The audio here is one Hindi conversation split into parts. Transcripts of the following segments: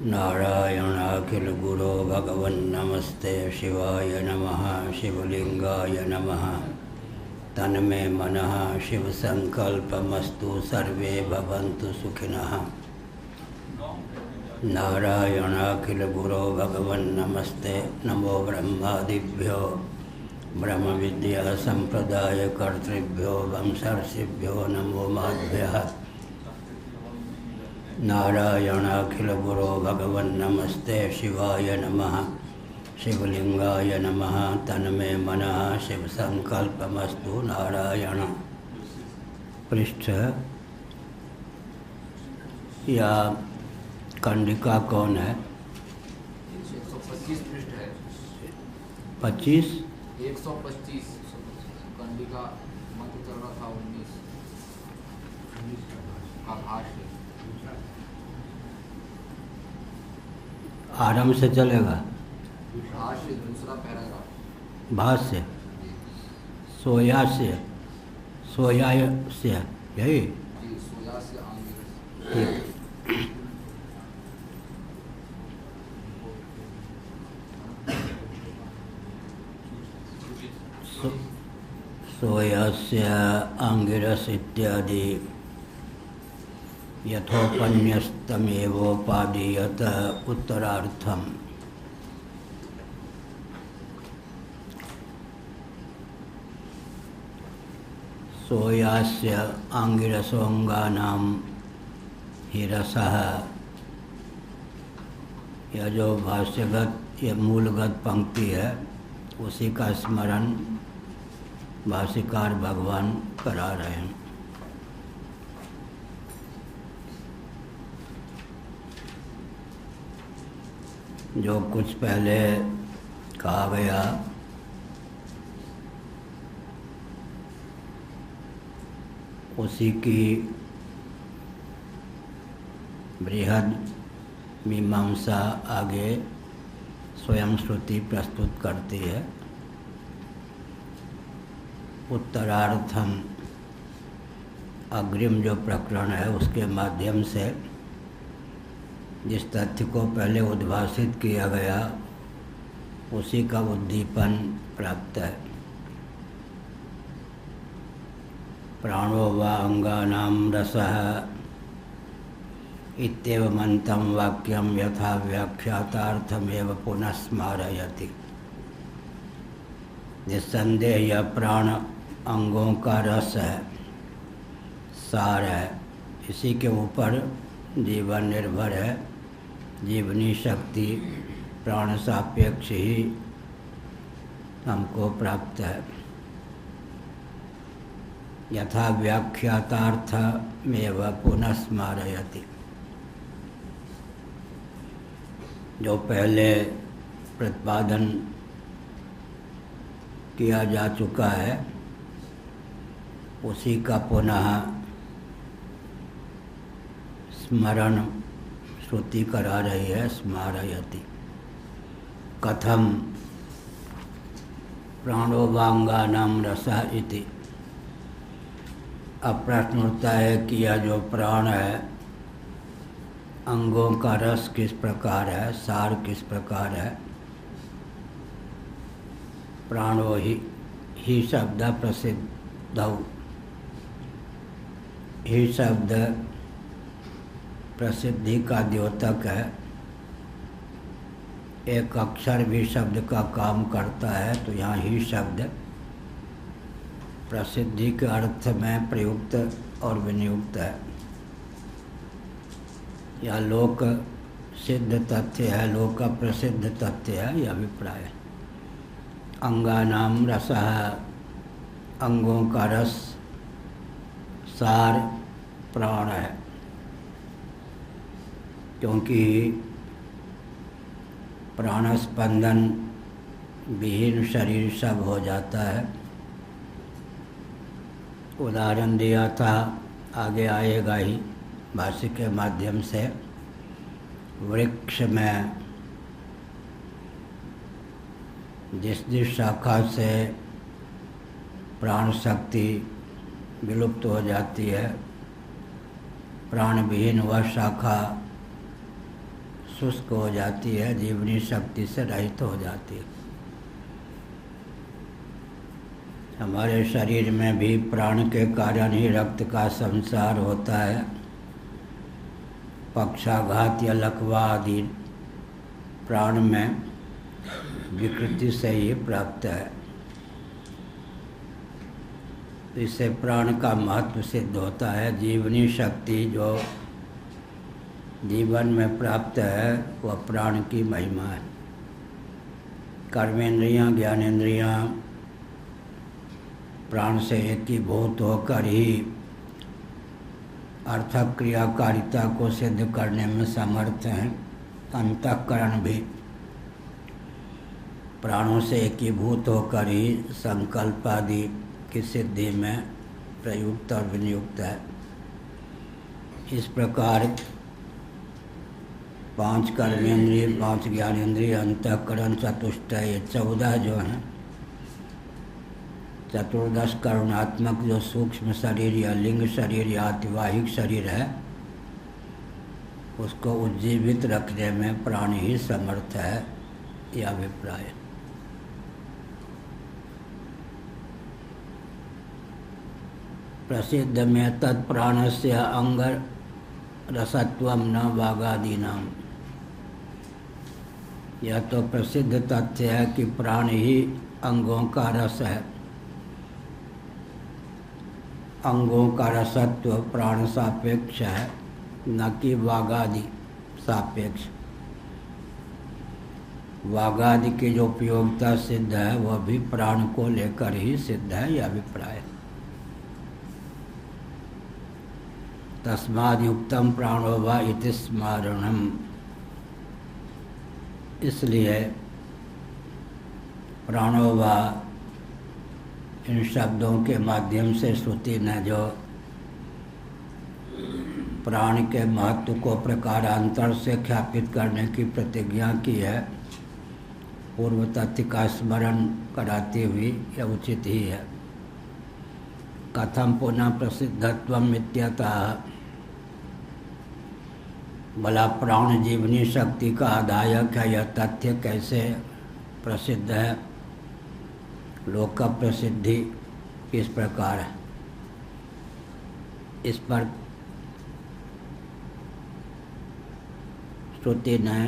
नारायणाखिलगुरो भगवन्नमस्ते शिवाय नमः। शिवलिंगाय नमः। तन्मे मनः शिवसंकल्पमस्तु सर्वे भवन्तु सुखिनः। नारायणाखिलगुरो भगवन्नमस्ते। नमो ब्रह्मादिभ्यो ब्रह्मविद्या संप्रदायकर्तृभ्यो वंशर्षिभ्यो नमो माभ्यः। नारायणाखिलगुरो भगवन्नमस्ते शिवाय नमः। शिवलिंगाय नमः। तन्मे मनः शिवसंकल्पमस्तु। नारायण। पृष्ठ या कंडिका कौन है? 125 पृष्ठ है। 25 125 कंडिका मंत्र चल रहा था 19 का भाष्य। आरंभ से चलेगा। भाष्य दूसरा पैराग्राफ। भाष्य सोया से यही जी, सोया से आंगिरस। सोयस्य आंगिरस इत्यादि यथोपन्यस्तमेवोपादीयत उत्तरार्थम। सोयास्य आंगिरसोंगानां हि रसः। यह जो भाष्यगत यह मूलगत पंक्ति है उसी का स्मरण भाष्यकार भगवान करा रहे हैं। जो कुछ पहले कहा गया उसी की बृहद मीमांसा आगे स्वयं श्रुति प्रस्तुत करती है। उत्तरार्थम अग्रिम जो प्रकरण है उसके माध्यम से जिस तथ्य को पहले उद्भाषित किया गया उसी का उद्दीपन प्राप्त है। प्राणो वा अंगानां रसः इत्येवमन्तं वाक्यं यथा व्याख्यातार्थमेव पुनः स्मारयति। निस्संदेह यह प्राण अंगों का रस है, सार है। इसी के ऊपर जीवन निर्भर है। जीवनी शक्ति प्राण सापेक्ष ही हमको प्राप्त है। यथा व्याख्यातार्थमेव पुनः स्मारयति। जो पहले प्रतिपादन किया जा चुका है उसी का पुनः स्मरण श्रुति करा रही है। स्मारयति। कथम प्राणो वांगानां रसः इति। अब प्रश्न उठता है कि यह जो प्राण है अंगों का रस किस प्रकार है, सार किस प्रकार है। प्राणो ही शब्द प्रसिद्ध। ही शब्द प्रसिद्धि का द्योतक है। एक अक्षर भी शब्द का काम करता है तो यहाँ ही शब्द प्रसिद्धि के अर्थ में प्रयुक्त और विनियुक्त है। यह लोक सिद्ध तथ्य है, लोक प्रसिद्ध तथ्य है यह अभिप्राय। अंगानां रसः अंगों का रस, सार प्राण है। क्योंकि प्राण स्पंदन विहीन शरीर सब हो जाता है। उदाहरण दिया था, आगे आएगा ही भाष्य के माध्यम से। वृक्ष में जिस जिस शाखा से प्राण शक्ति विलुप्त हो जाती है, प्राण विहीन वह शाखा शुष्क हो जाती है, जीवनी शक्ति से रहित हो जाती है। हमारे शरीर में भी प्राण के कारण ही रक्त का संचार होता है। पक्षाघात या लकवा आदि प्राण में विकृति से ही प्राप्त है। इससे प्राण का महत्व सिद्ध होता है। जीवनी शक्ति जो जीवन में प्राप्त है वह प्राण की महिमा है। कर्मेंद्रियां, ज्ञानेंद्रियां प्राण से एकीभूत होकर ही अर्थक क्रियाकारिता को सिद्ध करने में समर्थ हैं। अंतःकरण भी प्राणों से एकीभूत होकर ही संकल्प आदि की सिद्धि में प्रयुक्त और विनियुक्त है। इस प्रकार 5 कर्मेंद्रिय, 5 ज्ञानेंद्रिय, अंतःकरण, चतुष्टय, ये 14 जो हैं, चतुर्दश करुणात्मक जो सूक्ष्म शरीर या लिंग शरीर या अतिवाहिक शरीर है, उसको उज्जीवित रखने में प्राण ही समर्थ है, यह अभिप्राय। प्रसिद्ध में तत्प्राणस्य अंग रसत्वम न वागादीनाम। यह तो प्रसिद्ध तथ्य है कि प्राण ही अंगों का रस है। अंगों का रसत्व प्राण सापेक्ष है, न कि वागादि सापेक्ष। वागादि की जो उपयोगिता सिद्ध है वह भी प्राण को लेकर ही सिद्ध है, यह अभिप्राय। तस्माद्युक्तम प्राणो वा इति स्मरणम। इसलिए प्राणो वा इन शब्दों के माध्यम से श्रुति ने जो प्राण के महत्व को प्रकारांतर से ख्यापित करने की प्रतिज्ञा की है, पूर्व तथ्य का स्मरण कराती हुई यह उचित ही है। कथम पुनः प्रसिद्धत्वम इत्यतः। भला प्राण जीवनी शक्ति का आधायक है, यह तथ्य कैसे प्रसिद्ध है? लोक प्रसिद्धि किस प्रकार है, इस पर श्रुति ने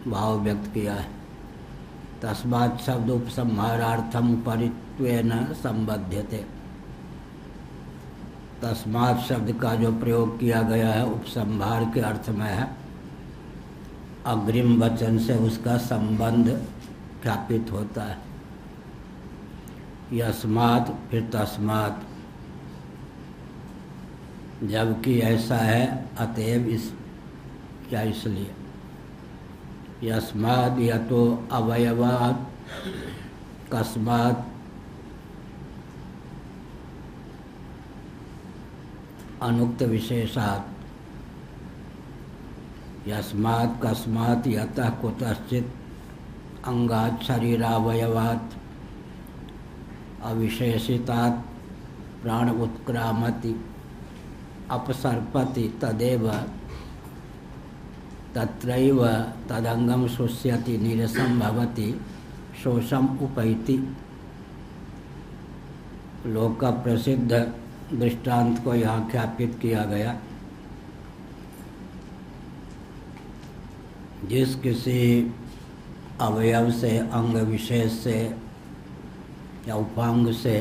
भाव व्यक्त किया है। तस्मात् शब्द उपसंहारार्थम उपरित्वेन संबध्यते। तस्मात् शब्द का जो प्रयोग किया गया है उपसंहार के अर्थ में है। अग्रिम वचन से उसका संबंध ख्यापित होता है। यस्मात् फिर तस्मात्, जबकि ऐसा है अतएव इस या इसलिए। यस्मात् या तो अवयवात्, कस्मात् अनुक्त विशेषात्। यस्मात् कस्मात् यतः कुतश्चित् अंगात् शरीरावयवात् अविशेषितात् प्राण उत्क्रामति अपसर्पति तदेव तत्रैव तदंगम शुष्यति नीरसं भवति शोषम उपैति। लोक प्रसिद्ध दृष्टांत को यहाँ ख्यापित किया गया। जिस किसी अवयव से, अंग विशेष से या उपांग से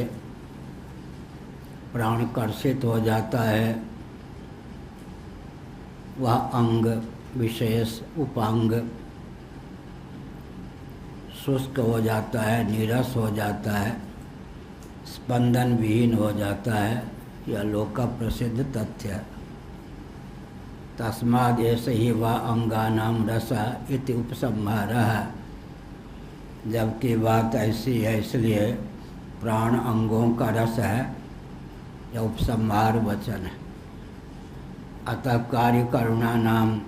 प्राण कर्षित हो जाता है, वह अंग विशेष उपांग शुष्क हो जाता है, नीरस हो जाता है, स्पंदन विहीन हो जाता है। यह लोक प्रसिद्ध तथ्य है। तस्माद् ऐसे ही वह अंगानाम रसा इति उपसंहारः। जबकि बात ऐसी है इसलिए प्राण अंगों का रस है, यह उपसंहार वचन है। अतः कार्य करुणा नाम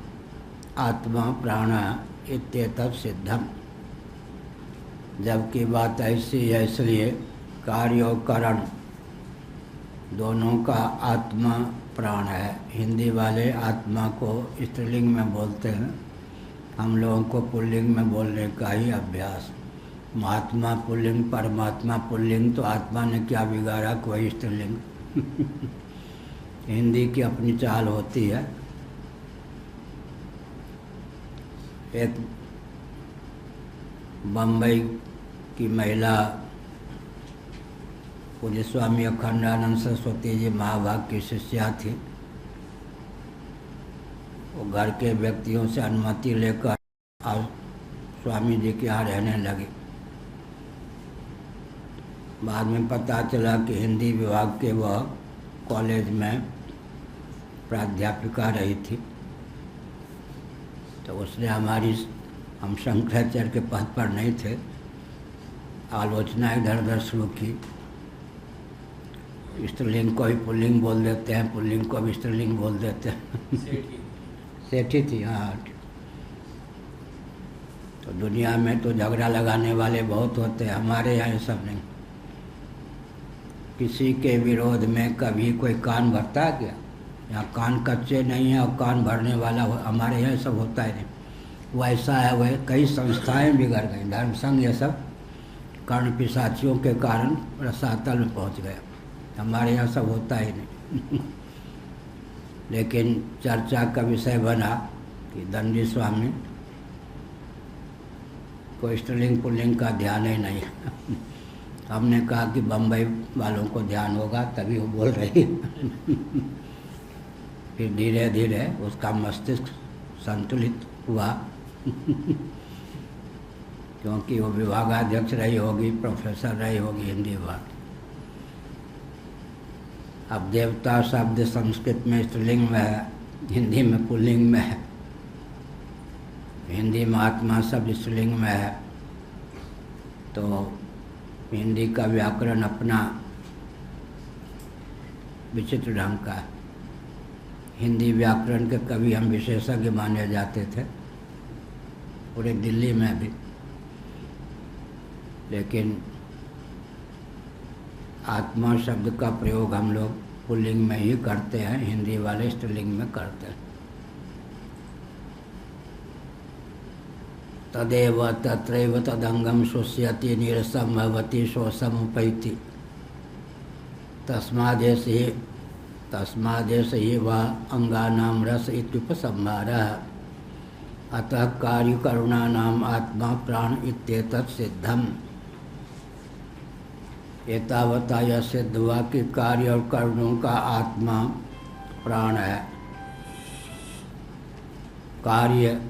आत्मा प्राण इत्येतत् सिद्धम। जबकि बात ऐसी है इसलिए कार्य और करण दोनों का आत्मा प्राण है। हिंदी वाले आत्मा को स्त्रीलिंग में बोलते हैं, हम लोगों को पुल्लिंग में बोलने का ही अभ्यास। महात्मा पुल्लिंग, परमात्मा पुल्लिंग, तो आत्मा ने क्या बिगाड़ा, कोई स्त्रीलिंग। हिंदी की अपनी चाल होती है। एक बम्बई की महिला पूज्य स्वामी अखंडानंद सरस्वती जी महाभाग की शिष्या थी। वो घर के व्यक्तियों से अनुमति लेकर और स्वामी जी के यहाँ रहने लगी। बाद में पता चला कि हिंदी विभाग के वह कॉलेज में प्राध्यापिका रही थी। तो उसने हम शंकराचार्य के पद पर नहीं थे, आलोचना इधर उधर शुरू की। स्त्रीलिंग को भी पुल्लिंग बोल देते हैं, पुल्लिंग को भी स्त्रीलिंग बोल देते हैं। सेठी थी, हाँ। तो दुनिया में तो झगड़ा लगाने वाले बहुत होते हैं, हमारे यहाँ ये सब नहीं। किसी के विरोध में कभी कोई कान भरता है क्या? यहाँ कान कच्चे नहीं है और कान भरने वाला हमारे यहाँ सब होता है नहीं। वैसा है, वह कई संस्थाएं बिगड़ गई, धर्म संघ ये सब कर्ण पिशाचियों के कारण रसातल में पहुँच गए। हमारे यहाँ सब होता ही नहीं। लेकिन चर्चा का विषय बना कि दंडी स्वामी को स्त्रीलिंग पुल्लिंग का ध्यान ही नहीं है। हमने कहा कि बम्बई वालों को ध्यान होगा तभी वो बोल रही है। फिर धीरे धीरे उसका मस्तिष्क संतुलित हुआ। क्योंकि वो विभागाध्यक्ष रही होगी, प्रोफेसर रही होगी हिंदी विभाग। अब देवता शब्द संस्कृत में स्त्रीलिंग में है, हिंदी में पुल्लिंग में है। हिंदी में आत्मा शब्द स्त्रीलिंग में है। तो हिंदी का व्याकरण अपना विचित्र ढंग का है। हिंदी व्याकरण के कवि हम विशेषज्ञ माने जाते थे पूरे दिल्ली में भी। लेकिन आत्मा शब्द का प्रयोग हम लोग पुल्लिंग में ही करते हैं, हिंदी वाले स्त्रीलिंग में करते हैं। तदेव तत्रैव तदंगम शुष्यति नीरसम भवति शोषम उपैति तस्मादेश ही वा अंगानाम रस इत्युपसंहारः। अतः कार्यकरुणानाम आत्मा प्राण इत्येतत् सिद्धम्। एतावता यह सिद्ध हुआ कि कार्य और कर्णों का आत्मा प्राण है। कार्य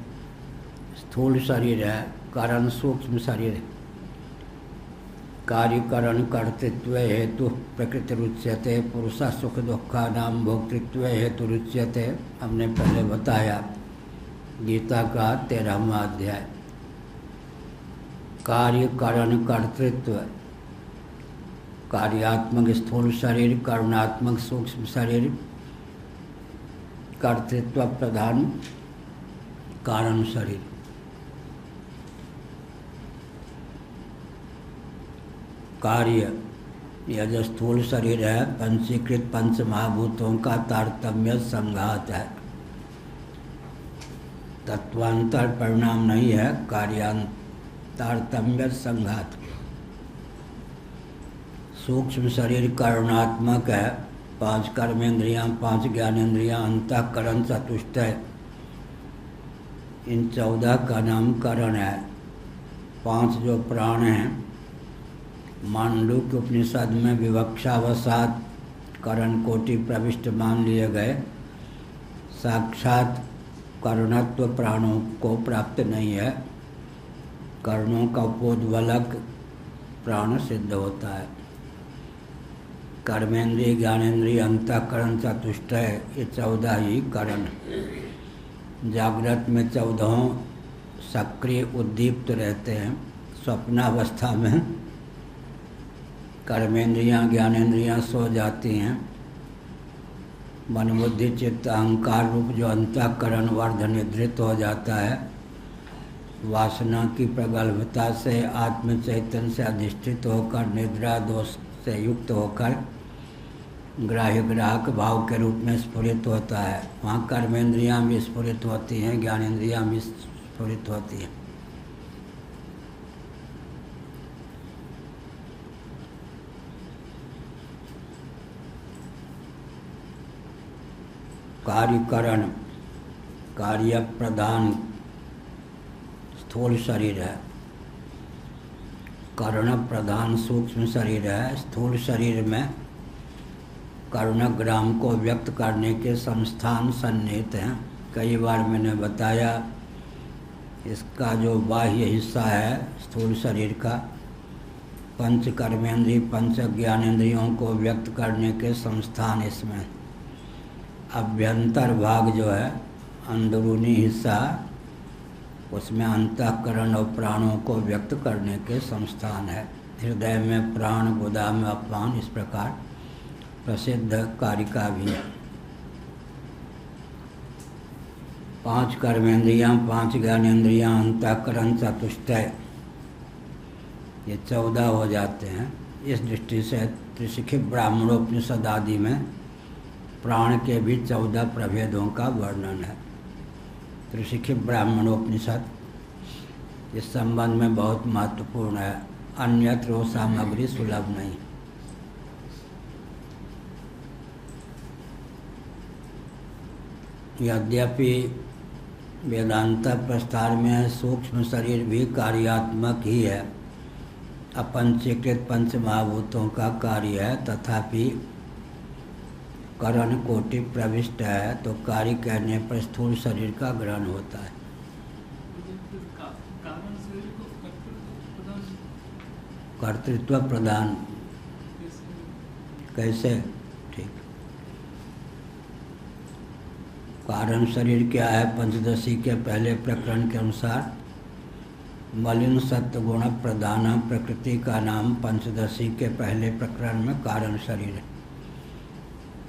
स्थूल शरीर है, करण सूक्ष्म शरीर है। कार्यकरण कर्तृत्व हेतु प्रकृति रुच्यते, पुरुष सुख दुखा नाम भोक्तृत्व हेतु रुच्यते। हमने पहले बताया गीता का 13वां अध्याय। कार्यकरण कर्तृत्व, कार्यात्मक स्थूल शरीर, करुणात्मक सूक्ष्म शरीर, कर्तृत्व प्रधान कारण शरीर। कार्य यह जो स्थूल शरीर है पंचीकृत पंच महाभूतों का तारतम्य संघात है, तत्वांतर परिणाम नहीं है, कार्यांतारतम्य संघात। सूक्ष्म शरीर करुणात्मक है, 5 कर्मेंद्रियां, 5 ज्ञानेंद्रियां, अंतःकरण चतुष्टय, इन 14 का नाम करण है। 5 जो प्राण हैं मांडूक्य उपनिषद में विवक्षावसात करण कोटि प्रविष्ट मान लिए गए। साक्षात करणत्व प्राणों को प्राप्त नहीं है, कर्णों का उपोद्बलक प्राण सिद्ध होता है। कर्मेंद्रिय, ज्ञानेंद्रिय, अंतःकरण चतुष्टय, ये 14 ही करण। जागृत में 14 सक्रिय उद्दीप्त रहते हैं। स्वप्नावस्था में कर्मेंद्रियां, ज्ञानेंद्रियां सो जाती हैं। मन बुद्धि चित्त अहंकार रूप जो अंतःकरण वर्ध निद्रित हो जाता है, वासना की प्रगल्भता से आत्म चैतन्य से अधिष्ठित होकर निद्रा दोष से युक्त होकर ग्राह्य ग्राहक भाव के रूप में स्फुरित होता है। वहाँ कर्मेंद्रियां भी स्फुरित होती हैं, ज्ञानेंद्रियां भी स्फुरित होती है। कार्यकरण, कार्य प्रधान स्थूल शरीर है, कर्ण प्रधान सूक्ष्म शरीर है। स्थूल शरीर में कर्णग्राम को व्यक्त करने के संस्थान सन्निहित हैं। कई बार मैंने बताया, इसका जो बाह्य हिस्सा है स्थूल शरीर का, पंच कर्मेंद्रिय पंच ज्ञानेंद्रियों को व्यक्त करने के संस्थान इसमें। अभ्यंतर भाग जो है अंदरूनी हिस्सा, उसमें अंतःकरण और प्राणों को व्यक्त करने के संस्थान है। हृदय में प्राण, गुदा में अपान, इस प्रकार प्रसिद्ध कारिका भी है। 5 कर्मेंद्रियाँ, 5 ज्ञानेंद्रियाँ, अंतःकरण, चतुष्टय, ये 14 हो जाते हैं। इस दृष्टि से त्रिशिखी ब्राह्मणोपनिषद आदि में प्राण के भी 14 प्रभेदों का वर्णन है। त्रिशिखी ब्राह्मणोपनिषद इस संबंध में बहुत महत्वपूर्ण है, अन्यत्र वो सामग्री सुलभ नहीं। यद्यपि वेदांत प्रस्तार में सूक्ष्म शरीर भी कार्यात्मक ही है, अपंचीकृत पंच महाभूतों का कार्य है, तथापि करण कोटि प्रविष्ट है, तो कार्य कहने पर स्थूल शरीर का ग्रहण होता है। कर्तृत्व प्रदान कैसे? ठीक, कारण शरीर क्या है? पंचदशी के पहले प्रकरण के अनुसार मलिन सत्व गुण प्रधान प्रकृति का नाम पंचदशी के पहले प्रकरण में कारण शरीर है।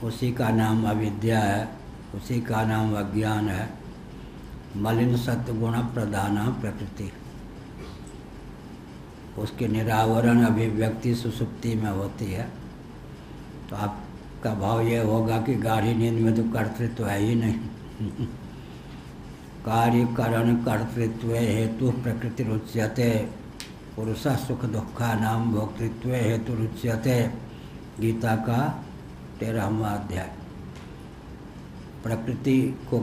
उसी का नाम अविद्या है, उसी का नाम अज्ञान है। मलिन सत्व गुण प्रधान प्रकृति, उसके निरावरण अभिव्यक्ति सुसुप्ति में होती है। तो आपका भाव ये होगा कि गाढ़ी नींद में तो कर्तृत्व है ही नहीं। कार्य करण कर्तृत्व हेतु प्रकृति रुच्यते, पुरुष सुख दुखा नाम भोक्तृत्व हेतु रुच्यते। गीता का 13वां अध्याय। प्रकृति को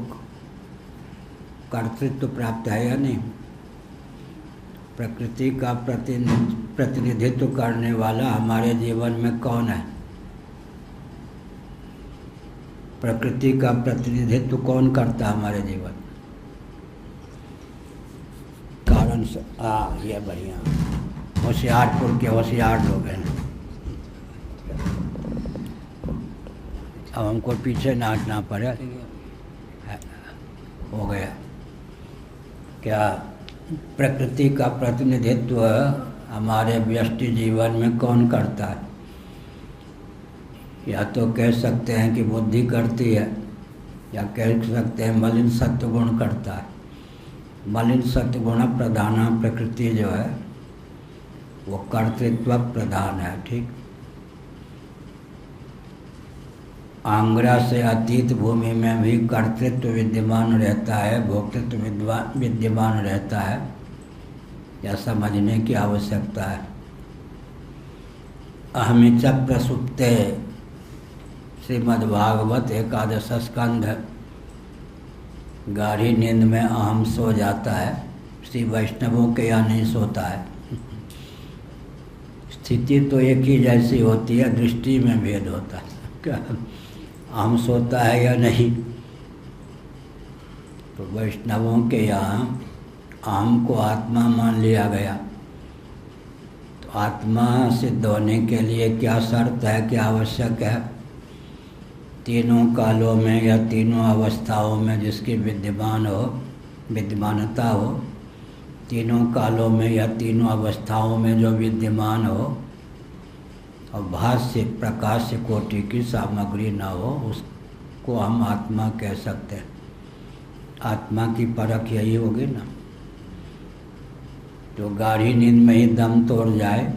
कर्तृत्व प्राप्त है या नहीं? प्रकृति का प्रतिनिधित्व करने वाला हमारे जीवन में कौन है? प्रकृति का प्रतिनिधित्व कौन करता है हमारे जीवन? कारण से ये बढ़िया, होशियारपुर के होशियार लोग हैं। अब हमको पीछे ना हटना पड़े। हो गया क्या? प्रकृति का प्रतिनिधित्व हमारे व्यष्टि जीवन में कौन करता है? या तो कह सकते हैं कि बुद्धि करती है, या कह सकते हैं मलिन सत्वगुण करता है। मलिन सत्वगुण प्रधान प्रकृति जो है वो कर्तृत्व प्रधान है। ठीक, आंग्रा से अतीत भूमि में भी कर्तृत्व विद्यमान रहता है, भोक्तृत्व विद्यमान रहता है, यह समझने की आवश्यकता है। अहमिच प्रसुप्ते, श्रीमद्भागवत 11 स्कंध। गाढ़ी नींद में अहम सो जाता है, श्री वैष्णवों के यहाँ नहीं सोता है। स्थिति तो एक ही जैसी होती है, दृष्टि में भेद होता है। क्या अहम सोता है या नहीं? तो वैष्णवों के यहाँ अहम को आत्मा मान लिया गया। तो आत्मा सिद्ध होने के लिए क्या शर्त है, क्या आवश्यक है? तीनों कालों में या तीनों अवस्थाओं में जिसकी विद्यमानता हो, तीनों कालों में या तीनों अवस्थाओं में जो विद्यमान हो और भाष्य प्रकाश्य कोटि की सामग्री न हो, उसको हम आत्मा कह सकते हैं। आत्मा की परख यही होगी ना। जो गाढ़ी नींद में ही दम तोड़ जाए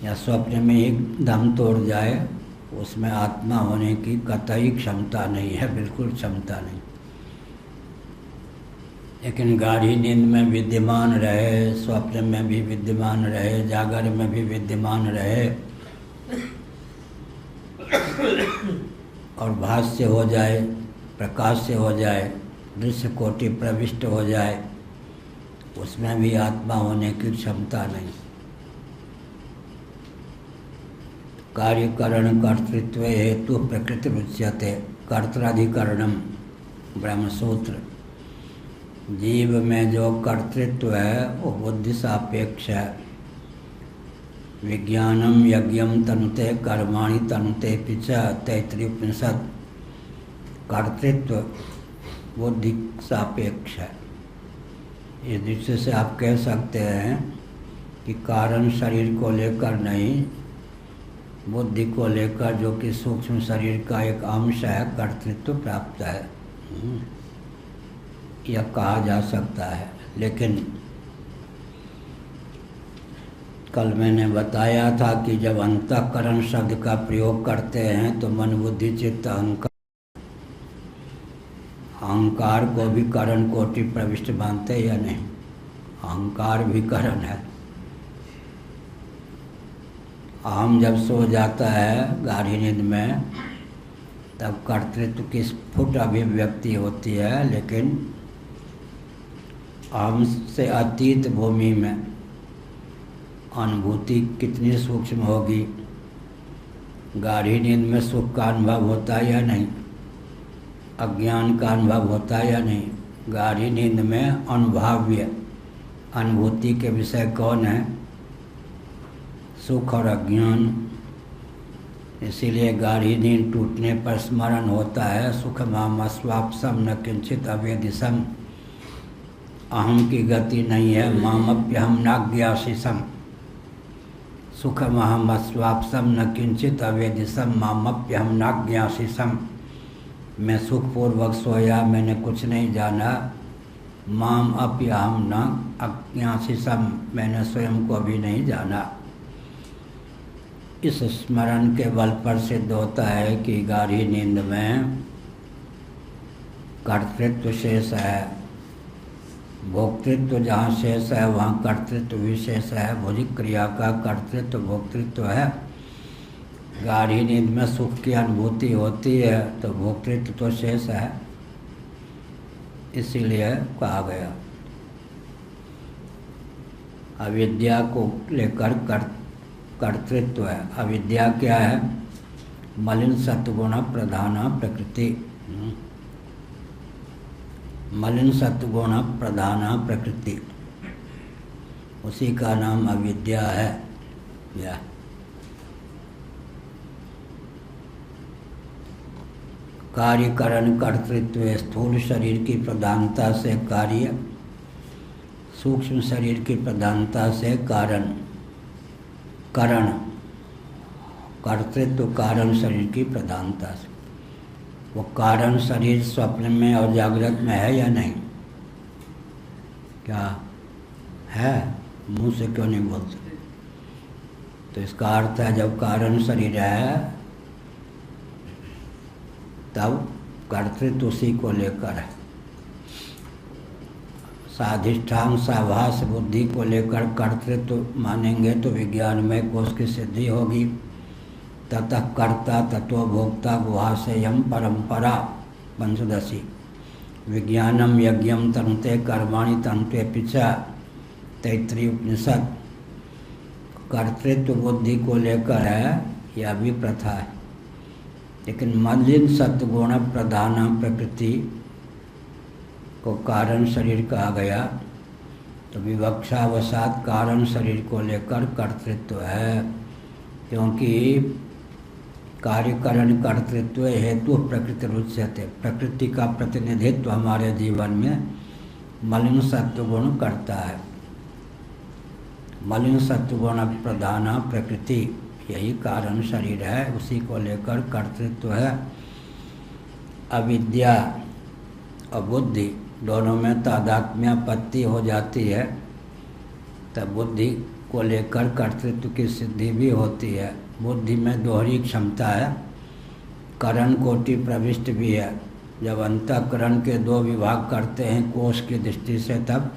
या स्वप्न में ही दम तोड़ जाए, उसमें आत्मा होने की कतई क्षमता नहीं है, बिल्कुल क्षमता नहीं। लेकिन गाढ़ी नींद में विद्यमान रहे, स्वप्न में भी विद्यमान रहे, जागर में भी विद्यमान रहे और भाष्य हो जाए, प्रकाश से हो जाए, दृश्य कोटि प्रविष्ट हो जाए, उसमें भी आत्मा होने की क्षमता नहीं। कार्यकरण कर्तृत्व हेतु प्रकृति उच्यते कर्तृधिकरणम ब्रह्मसूत्र। जीव में जो कर्तृत्व है वो बुद्धि सापेक्ष है। विज्ञानम यज्ञम तनुते कर्माणि तनुते पिच तैत्तिरीय उपनिषद। कर्तृत्व बुद्धि सापेक्ष है। इस दृष्टि से आप कह सकते हैं कि कारण शरीर को लेकर नहीं, बुद्धि को लेकर जो कि सूक्ष्म शरीर का एक अंश है, कर्तृत्व प्राप्त है, यह कहा जा सकता है। लेकिन कल मैंने बताया था कि जब अंतःकरण शब्द का प्रयोग करते हैं तो मन बुद्धि चित्त अहंकार को भी करण कोटि प्रविष्ट मानते या नहीं? अहंकार भी करण है। अहम जब सो जाता है गाढ़ी नींद में तब कर्तृत्व की स्फुट अभिव्यक्ति होती है, लेकिन अहम से अतीत भूमि में अनुभूति कितनी सूक्ष्म होगी। गाढ़ी नींद में सुख का अनुभव होता है या नहीं? अज्ञान का अनुभव होता है या नहीं? गाढ़ी नींद में अनुभव्य अनुभूति के विषय कौन है? सुख और अज्ञान। इसीलिए गाढ़ी नींद टूटने पर स्मरण होता है सुख मामस्वाप्सम न किंचित अवेदिसम। अहम की गति नहीं है, मामप्यहम नाज्ञासिसम। सुख महमस्वाप्सम न किंचित अवेदिसम मामप्यहम नाज्ञासिसम। मैं सुखपूर्वक सोया, मैंने कुछ नहीं जाना। माम अप्यहम न अज्ञासिसम, मैंने स्वयं को भी नहीं जाना। इस स्मरण के बल पर सिद्ध होता है कि गाढ़ी नींद में कर्तृत्व शेष है। भोक्तृत्व जहाँ शेष है वहाँ कर्तृत्व विशेष है। भौतिक क्रिया का कर्तृत्व भोक्तृत्व है। गाढ़ी नींद में सुख की अनुभूति होती है तो भोक्तृत्व तो शेष है, इसीलिए कहा गया। अविद्या को लेकर कर्तृत्व है। अविद्या क्या है? मलिन सत्वगुण प्रधान प्रकृति। मलिन सत्वगुण प्रधान प्रकृति, उसी का नाम अविद्या है। या कार्यकरण कर्तृत्व स्थूल शरीर की प्रधानता से कार्य, सूक्ष्म शरीर की प्रधानता से कारण। करण कर्तृत्व कारण शरीर की प्रधानता से। वो कारण शरीर स्वप्न में और जागृत में है या नहीं? क्या है? मुंह से क्यों नहीं बोलते? तो इसका अर्थ है जब कारण शरीर है तब कर्तृत्व उसी को लेकर है। साधिष्ठान साभास बुद्धि को लेकर कर्तृत्व मानेंगे तो विज्ञान में कोष की सिद्धि होगी। ततः कर्ता तत्व भोक्ता गुहाशयम परंपरा पंचदशी। विज्ञानम यज्ञम तनुते कर्माणि तनुते पिचा तैत्तिरीय उपनिषद। कर्तृत्व बुद्धि को लेकर है, यह भी प्रथा है। लेकिन मलिन सत्वगुण प्रधान प्रकृति को कारण शरीर कहा गया तो विवक्षावसात कारण शरीर को लेकर कर्तृत्व है, क्योंकि कार्यकरण कर्तृत्व हेतु प्रकृति रुच्यते। प्रकृति का प्रतिनिधित्व हमारे जीवन में मलिन सत्वगुण करता है। मलिन सत्वगुण प्रधान प्रकृति, यही कारण शरीर है, उसी को लेकर कर्तृत्व है। अविद्या और बुद्धि दोनों में तादात्म्यापत्ति हो जाती है तब बुद्धि को लेकर कर्तृत्व की सिद्धि भी होती है। बुद्धि में दोहरी क्षमता है, करण कोटि प्रविष्ट भी है। जब अंतःकरण के दो विभाग करते हैं कोष की दृष्टि से, तब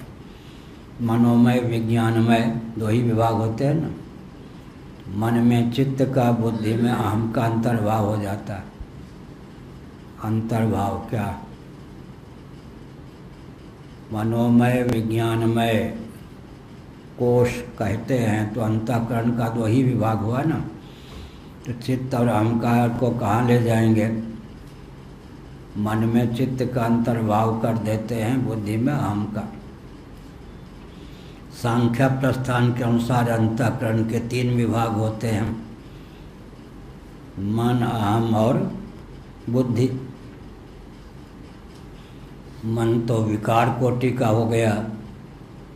मनोमय विज्ञानमय दो ही विभाग होते हैं ना। मन में चित्त का, बुद्धि में अहम का अंतर्भाव हो जाता है। अंतर्भाव क्या? मनोमय विज्ञानमय कोष कहते हैं, तो अंतःकरण का दो ही विभाग हुआ ना। तो चित्त और अहंकार को कहाँ ले जाएंगे? मन में चित्त का अंतर्भाव कर देते हैं, बुद्धि में अहम का। सांख्य प्रस्थान के अनुसार अंतःकरण के 3 विभाग होते हैं, मन, अहम और बुद्धि। मन तो विकार कोटि का हो गया,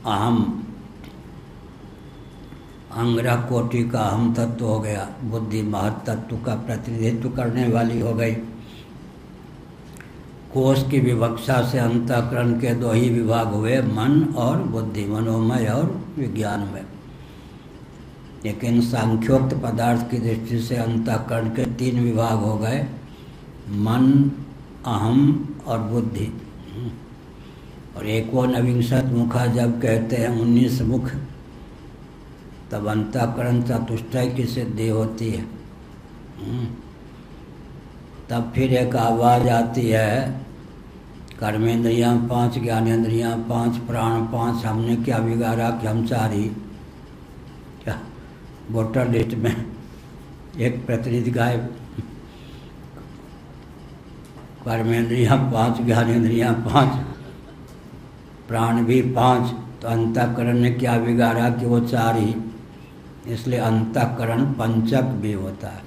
अहम अंग्रह कोटि का अहम तत्व हो गया, बुद्धि महत तत्व का प्रतिनिधित्व करने वाली हो गई। कोष की विवक्षा से अंतःकरण के 2 ही विभाग हुए, मन और बुद्धि, मनोमय और विज्ञानमय। लेकिन सांख्योक्त पदार्थ की दृष्टि से अंतःकरण के 3 विभाग हो गए, मन, अहम और बुद्धि। और एकोनविंशत मुखा जब कहते हैं 19 मुख, तब अंतःकरण चतुष्टय की सिद्धि होती है। तब फिर एक आवाज़ आती है, कर्मेंद्रियाँ 5, ज्ञानेंद्रियाँ 5, प्राण 5, हमने क्या बिगाड़ा कि हम 4 ही। क्या वोटर लिस्ट में एक प्रतिनिधि गायब। कर्मेंद्रियाँ 5, ज्ञानेंद्रियाँ 5, प्राण भी 5, तो अंतःकरण ने क्या बिगाड़ा कि वो 4 ही। इसलिए अंतःकरण पंचक भी होता है।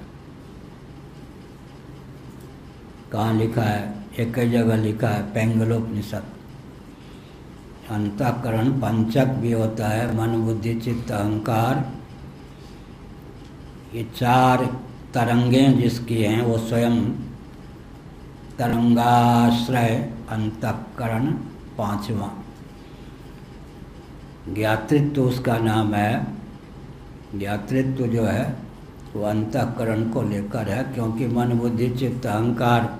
कहाँ लिखा है? एक ही जगह लिखा है, पैंगलोपनिषद। अंतःकरण पंचक भी होता है, मन, बुद्धि, चित्त, अहंकार। ये 4 तरंगें जिसकी हैं वो स्वयं तरंगाश्रय अंतःकरण 5वां। ज्ञातृत्व उसका नाम है। ज्ञातृत्व जो है वो अंतःकरण को लेकर है, क्योंकि मन, बुद्धि, चित्त, अहंकार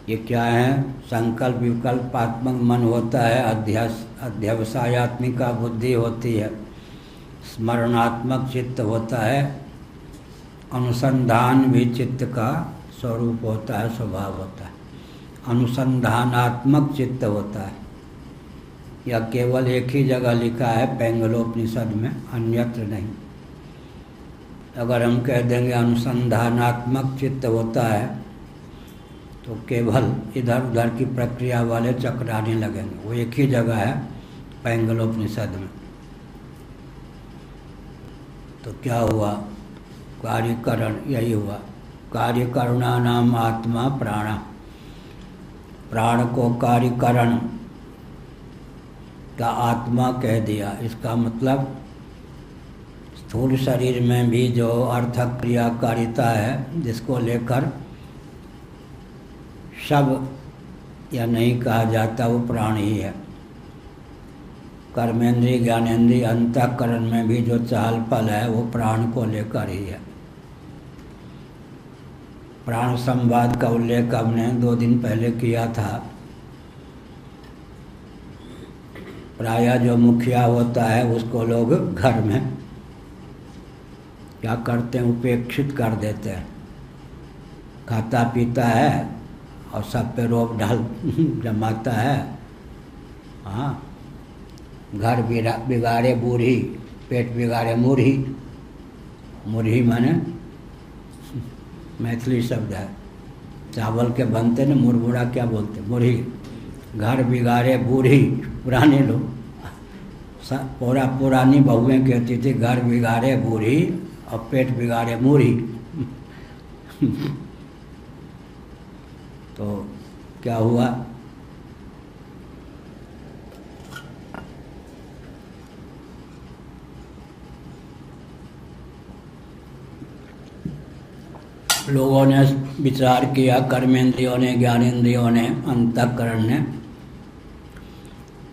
ये क्या है? संकल्प विकल्पात्मक मन होता है, अध्यवसायात्मिका बुद्धि होती है, स्मरणात्मक चित्त होता है, अनुसंधान भी चित्त का स्वरूप होता है, स्वभाव होता है। अनुसंधानात्मक चित्त होता है। यह केवल एक ही जगह लिखा है, पैंगलोपनिषद में, अन्यत्र नहीं। अगर हम कह देंगे अनुसंधानात्मक चित्त होता है, तो केवल इधर उधर की प्रक्रिया वाले चकराने लगेंगे। वो एक ही जगह है, पैंगलोपनिषद में। तो क्या हुआ? कार्यकरण यही हुआ। कार्यकरणा नाम आत्मा प्राण। प्राण को कार्यकरण का आत्मा कह दिया। इसका मतलब स्थूल शरीर में भी जो अर्थक क्रियाकारिता है, जिसको लेकर सब या नहीं कहा जाता, वो प्राण ही है। कर्मेंद्रिय, ज्ञानेंद्रिय, अंतःकरण में भी जो चहल पहल है, वो प्राण को लेकर ही है। प्राण संवाद का उल्लेख हमने 2 दिन पहले किया था। प्रायः जो मुखिया होता है उसको लोग घर में क्या करते हैं? उपेक्षित कर देते हैं। खाता पीता है और सब पे रोब डाल जमाता है। हाँ, घर बिगाड़े बूढ़ी, पेट बिगाड़े मूढ़ी। मूढ़ी माने मैथिली शब्द है। चावल के बनते न मुरमुरा क्या बोलते? मूढ़ी। घर बिगाड़े बूढ़ी, पुराने लोग, पुरानी बहुएं कहती थी घर बिगाड़े बूढ़ी और पेट बिगाड़े मूढ़ी। तो क्या हुआ? लोगों ने विचार किया, कर्मेंद्रियों ने, ज्ञानेंद्रियों ने, अंतःकरण ने,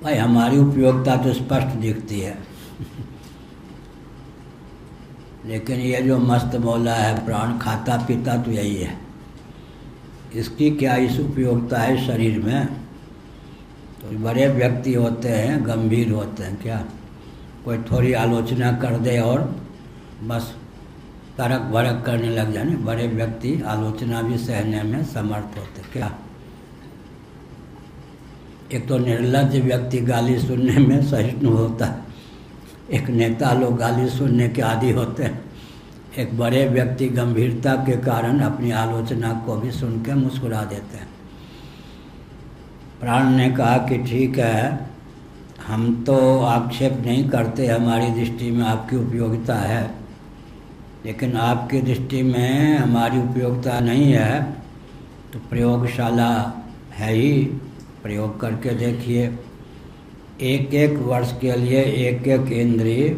भाई हमारी उपयोगिता तो स्पष्ट दिखती है, लेकिन ये जो मस्त मौला है प्राण, खाता पीता तो यही है। इसकी क्या इस उपयोगिता है शरीर में? तो बड़े व्यक्ति होते हैं, गंभीर होते हैं, क्या कोई थोड़ी आलोचना कर दे और बस तड़क भड़क करने लग जाए। बड़े व्यक्ति आलोचना भी सहने में समर्थ होते। क्या एक तो निर्लज्ज व्यक्ति गाली सुनने में सहिष्णु होता है, एक नेता लोग गाली सुनने के आदी होते हैं, एक बड़े व्यक्ति गंभीरता के कारण अपनी आलोचना को भी सुन के मुस्कुरा देते हैं। प्राण ने कहा कि ठीक है, हम तो आक्षेप नहीं करते, हमारी दृष्टि में आपकी उपयोगिता है, लेकिन आपकी दृष्टि में हमारी उपयोगिता नहीं है तो प्रयोगशाला है ही, प्रयोग करके देखिए। एक एक वर्ष के लिए एक एक इंद्रिय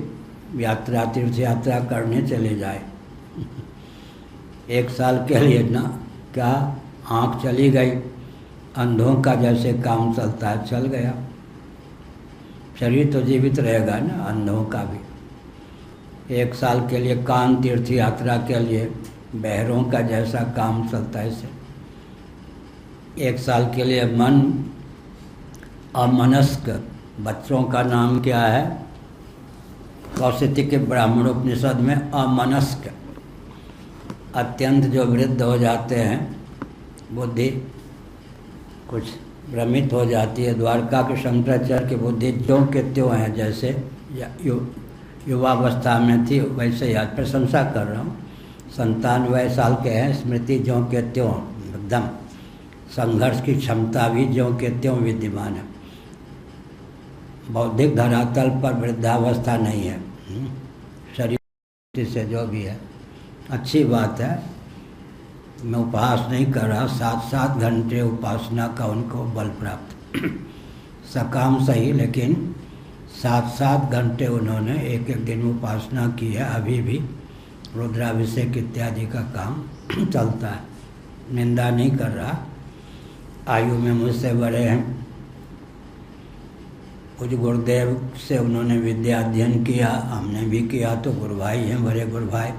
यात्रा, तीर्थ यात्रा करने चले जाए। एक साल के लिए ना क्या आँख चली गई, अंधों का जैसे काम चलता है चल गया। शरीर तो जीवित रहेगा ना, अंधों का भी। एक साल के लिए कान तीर्थ यात्रा के लिए बहरों का जैसा काम चलता है ऐसे। एक साल के लिए मन अमनस्क, बच्चों का नाम क्या है? कौशिक के ब्राह्मणोपनिषद में अमनस्क, अत्यंत जो वृद्ध हो जाते हैं, बुद्धि कुछ भ्रमित हो जाती है। द्वारका के शंकराचार्य की बुद्धि ज्यों के त्यों है, जैसे युवावस्था में थी वैसे ही। आज प्रशंसा कर रहा हूँ, 97 साल के हैं, स्मृति ज्यों के त्यों एकदम, संघर्ष की क्षमता भी ज्यों के त्यों विद्यमान है। बौद्धिक धरातल पर वृद्धावस्था नहीं है, शरीर से जो भी है अच्छी बात है। मैं उपहास नहीं कर रहा, 7-7 घंटे उपासना का उनको बल प्राप्त, सकाम सही, लेकिन 7-7 घंटे उन्होंने एक एक दिन उपासना की है। अभी भी रुद्राभिषेक इत्यादि का काम चलता है, निंदा नहीं कर रहा। आयु में मुझसे बड़े हैं, कुछ गुरुदेव से उन्होंने विद्या अध्ययन किया, हमने भी किया, तो गुरु भाई हैं, बड़े गुरु भाई।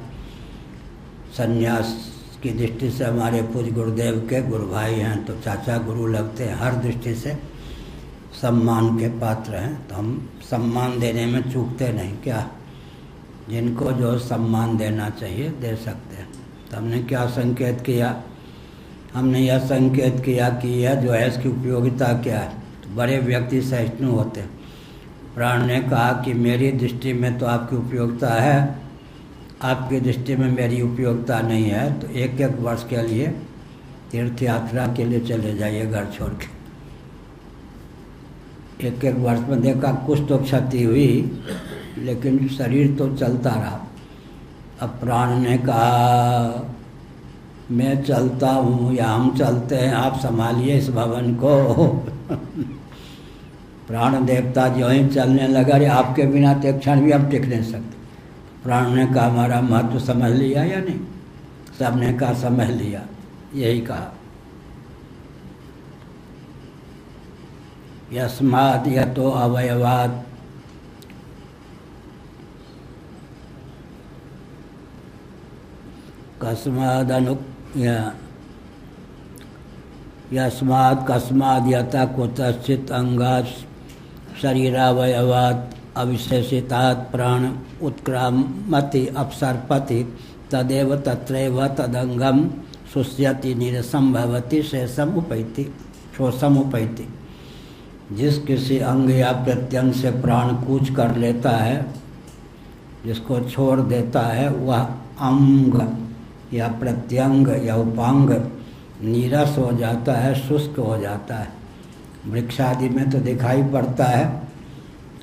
संन्यास की दृष्टि से हमारे पूज्य गुरुदेव के गुरु भाई हैं, तो चाचा गुरु लगते हैं, हर दृष्टि से सम्मान के पात्र हैं। तो हम सम्मान देने में चूकते नहीं, क्या जिनको जो सम्मान देना चाहिए दे सकते हैं। तो हमने क्या संकेत किया? हमने यह संकेत किया कि यह जो है इसकी उपयोगिता क्या है। तो बड़े व्यक्ति सहिष्णु होते हैं। प्राण ने कहा कि मेरी दृष्टि में तो आपकी उपयोगिता है, आपकी दृष्टि में मेरी उपयोगिता नहीं है, तो एक एक वर्ष के लिए तीर्थ यात्रा के लिए चले जाइए घर छोड़ के। एक एक वर्ष में देखा कुछ तो क्षति हुई, लेकिन शरीर तो चलता रहा। अब प्राण ने कहा मैं चलता हूँ या हम चलते हैं, आप संभालिए इस भवन को। प्राण देवता जो ही चलने लगा, अरे आपके बिना तो एक क्षण भी हम टिक नहीं सकते। प्राण ने कहा हमारा महत्व समझ लिया या नहीं? सबने कहा समझ लिया, यही कहा। यस्माद् यतो अवयवात् यस्मात् कस्माद् यथा कुतश्चित् अंगात् शरीरावयवात् अविशेषितात् प्राण उत्क्रामति अपसर्पति तदेव तत्रैव तदंगम शुष्यति निरसम भवति शेषम उपैति शोषम उपैति। जिस किसी अंग या प्रत्यंग से प्राण कूच कर लेता है, जिसको छोड़ देता है, वह अंग या प्रत्यंग या उपांग नीरस हो जाता है, शुष्क हो जाता है। वृक्ष आदि में तो दिखाई पड़ता है,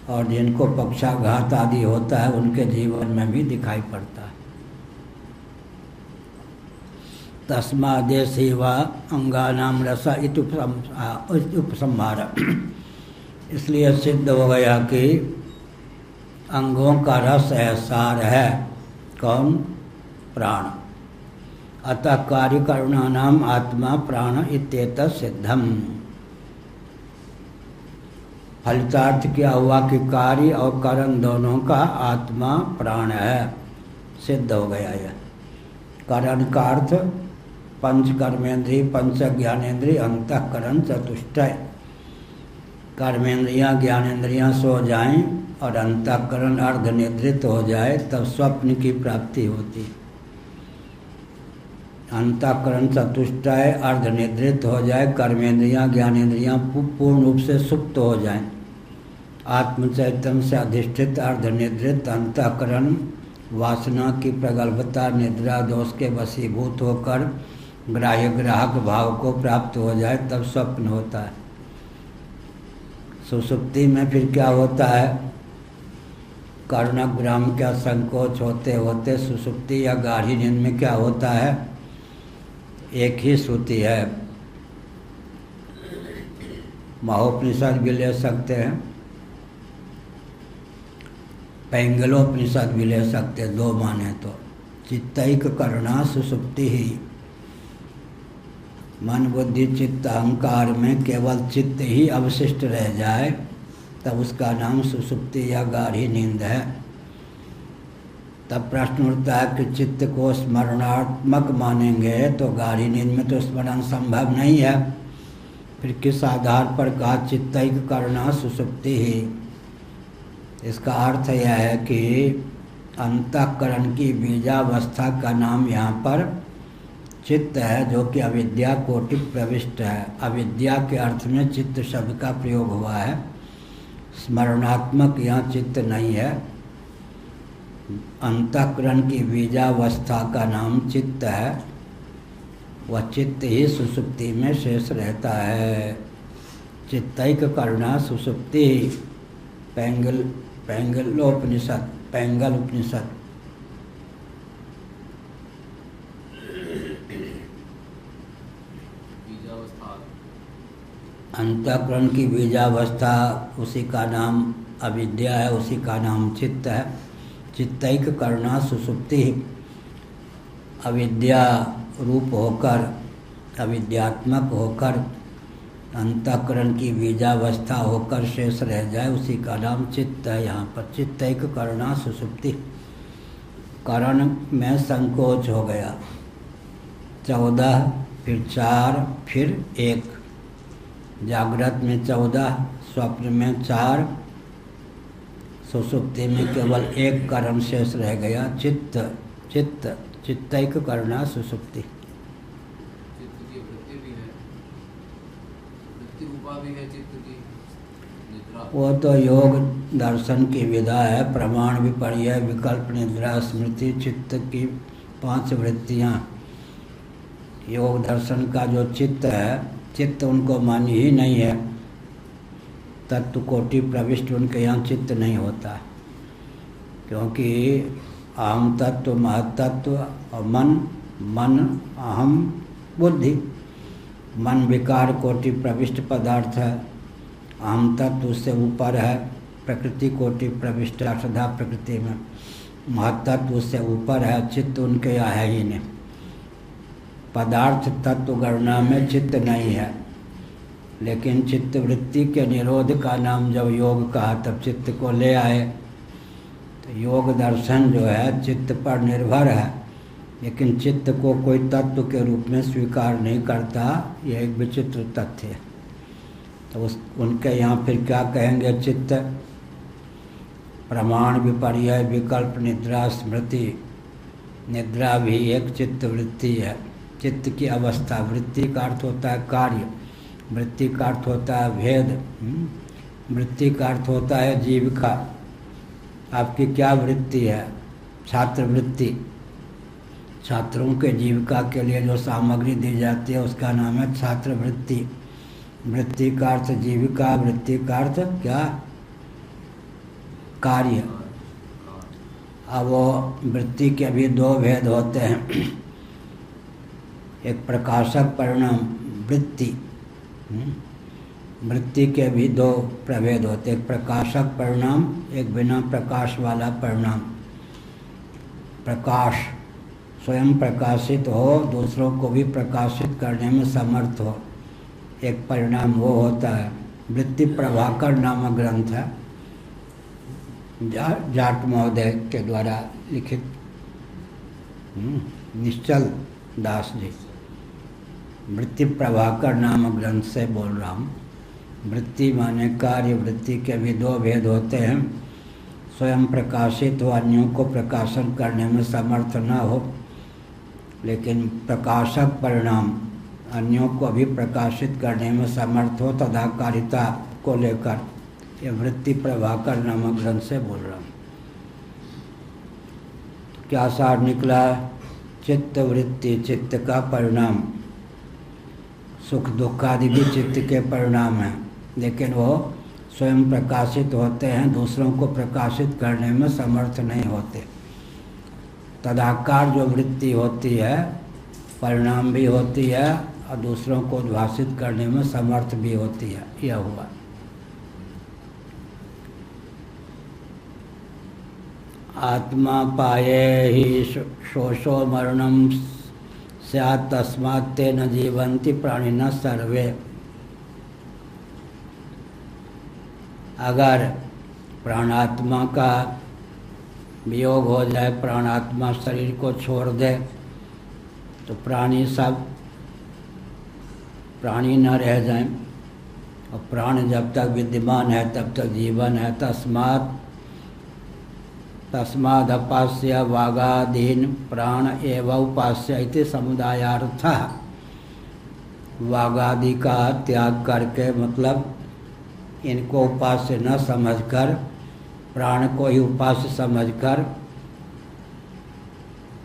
और जिनको पक्षाघात आदि होता है उनके जीवन में भी दिखाई पड़ता है। तस्मादेशी व अंगानाम रस इति उपसंहार। इसलिए सिद्ध हो गया कि अंगों का रस है, सार है। कौन? प्राण। अतः कार्यकरणानाम आत्मा प्राण इत्येतत् सिद्धम। फलितार्थ क्या हुआ कि कार्य और करण दोनों का आत्मा प्राण है, सिद्ध हो गया यह। करण का अर्थ पंच कर्मेंद्रिय, पंच ज्ञानेंद्रिय, अंतःकरण चतुष्टय। कर्मेंद्रियां ज्ञानेंद्रियां सो जाएं और अंतःकरण अर्धनिद्रित हो जाए तब स्वप्न की प्राप्ति होती। अंतःकरण चतुष्टय अर्धनिद्रित हो जाए, कर्मेंद्रियां ज्ञानेंद्रियां पूर्ण रूप से सुप्त हो जाएं, आत्मचैतन्य से अधिष्ठित अर्धनिद्रित अंतःकरण वासना की प्रगल्भता निद्रा दोष के वशीभूत होकर ग्राह्य ग्राहक भाव को प्राप्त हो जाए तब स्वप्न होता है। सुषुप्ति में फिर क्या होता है? कर्णग्राम का संकोच होते होते सुषुप्ति या गाढ़ी नींद में क्या होता है? एक ही श्रुति है। महोपनिषद भी ले सकते हैं, पैंगलोपनिषद भी ले सकते हैं, दो माने तो। चित्तैक करना सुषुप्ति ही। मन बुद्धि चित्त अहंकार में केवल चित्त ही अवशिष्ट रह जाए तब उसका नाम सुषुप्ति या गाढ़ी नींद है। तब प्रश्न उठता है कि चित्त को स्मरणात्मक मानेंगे तो गाढ़ी नींद में तो स्मरण संभव नहीं है, फिर किस आधार पर कहा चित्तैक करना सुषुप्ति ही? इसका अर्थ यह है कि अंतःकरण की बीजावस्था का नाम यहाँ पर चित्त है, जो कि अविद्या कोटि प्रविष्ट है। अविद्या के अर्थ में चित्त शब्द का प्रयोग हुआ है, स्मरणात्मक यहाँ चित्त नहीं है। अंतःकरण की बीजावस्था का नाम चित्त है, वह चित्त ही सुषुप्ति में शेष रहता है। चित्तैक करना सुषुप्ति ही। पैंगलोपनिषद, पैंगल उपनिषद। अंतःकरण की बीजावस्था उसी का नाम अविद्या है, उसी का नाम चित्त है। चित्तैक करना सुषुप्ति ही। अविद्या रूप होकर, अविद्यात्मक होकर, अंतःकरण की बीजावस्था होकर शेष रह जाए उसी का नाम चित्त है। यहाँ पर चित्तैक करना सुषुप्ति। करण में संकोच हो गया, 14 फिर 4 फिर 1। जागृत में 14, स्वप्न में 4, सुषुप्ति में केवल 1 करण शेष रह गया, चित्त। चित्त चित्तैक करना सुषुप्ति। चित्त की वृत्ति भी है, वृत्ति रूपा भी है चित्त की निद्रा। वो तो योग दर्शन की विधा है। प्रमाण विपर्य विकल्प निद्रा स्मृति चित्त की 5 वृत्तियाँ। योग दर्शन का जो चित्त है, चित्त उनको मानी ही नहीं है। तत्व कोटि प्रविष्ट उनके यहाँ चित्त नहीं होता, क्योंकि अहम तत्व, महतत्व और मन अहम बुद्धि। मन विकार कोटि प्रविष्ट पदार्थ है, अहम तत्व उससे ऊपर है, प्रकृति कोटि प्रविष्ट सदा प्रकृति में। महतत्व उससे ऊपर है, चित्त उनके यहाँ है ही नहीं। पदार्थ तत्व गणना में चित्त नहीं है, लेकिन चित्त वृत्ति के निरोध का नाम जब योग कहा तब चित्त को ले आए। तो योग दर्शन जो है चित्त पर निर्भर है, लेकिन चित्त को कोई तत्व के रूप में स्वीकार नहीं करता। यह एक विचित्र तथ्य है। तो उनके यहाँ फिर क्या कहेंगे? चित्त। प्रमाण विपर्य विकल्प निद्रा स्मृति। निद्रा भी एक चित्त वृत्ति है। चित्त की अवस्था। वृत्ति का अर्थ होता है कार्य, वृत्ति का अर्थ होता है भेद, वृत्ति का अर्थ होता है जीविका। आपकी क्या वृत्ति है? छात्र वृत्ति। छात्रों के जीविका के लिए जो सामग्री दी जाती है उसका नाम है छात्र वृत्ति। वृत्ति का अर्थ जीविका, वृत्ति का अर्थ क्या? कार्य। अब वो वृत्ति के भी 2 भेद होते हैं। एक प्रकाशक परिणाम वृत्ति। वृत्ति के भी 2 प्रभेद होते, एक प्रकाशक परिणाम, एक बिना प्रकाश वाला परिणाम। प्रकाश स्वयं प्रकाशित हो, दूसरों को भी प्रकाशित करने में समर्थ हो, एक परिणाम वो होता है। वृत्ति प्रभाकर नामक ग्रंथ है, जाट महोदय के द्वारा लिखित, निश्चल दास जी। वृत्ति प्रभाकर नामक ग्रंथ से बोल रहा हूँ। वृत्ति माने कार्य, वृत्ति के भी दो भेद होते हैं। स्वयं प्रकाशित हो, अन्यों को प्रकाशन करने में समर्थ न हो, लेकिन प्रकाशक परिणाम अन्यों को भी प्रकाशित करने में समर्थ हो, तदाकारिता को लेकर ये वृत्ति प्रभाकर नामक ग्रंथ से बोल रहा हूँ। क्या सार निकला? चित्त वृत्ति चित्त का परिणाम, सुख दुख आदि भी चित्त के परिणाम हैं, लेकिन वो स्वयं प्रकाशित होते हैं, दूसरों को प्रकाशित करने में समर्थ नहीं होते। तदाकार जो वृत्ति होती है परिणाम भी होती है और दूसरों को उद्भाषित करने में समर्थ भी होती है। यह हुआ। आत्मा पाये ही शोषो मरणम स्यात् तस्मात् तेन जीवन्ति प्राणिनः सर्वे। अगर प्राणात्मा का वियोग हो जाए, प्राणात्मा शरीर को छोड़ दे, तो प्राणी सब प्राणी न रह जाएं, और प्राण जब तक विद्यमान है तब तक जीवन है। तस्मादपास्य वागादीन प्राण एव उपास्य इति समुदायार्थः। वागादि का त्याग करके, मतलब इनको उपास्य न समझकर प्राण को ही उपास्य समझकर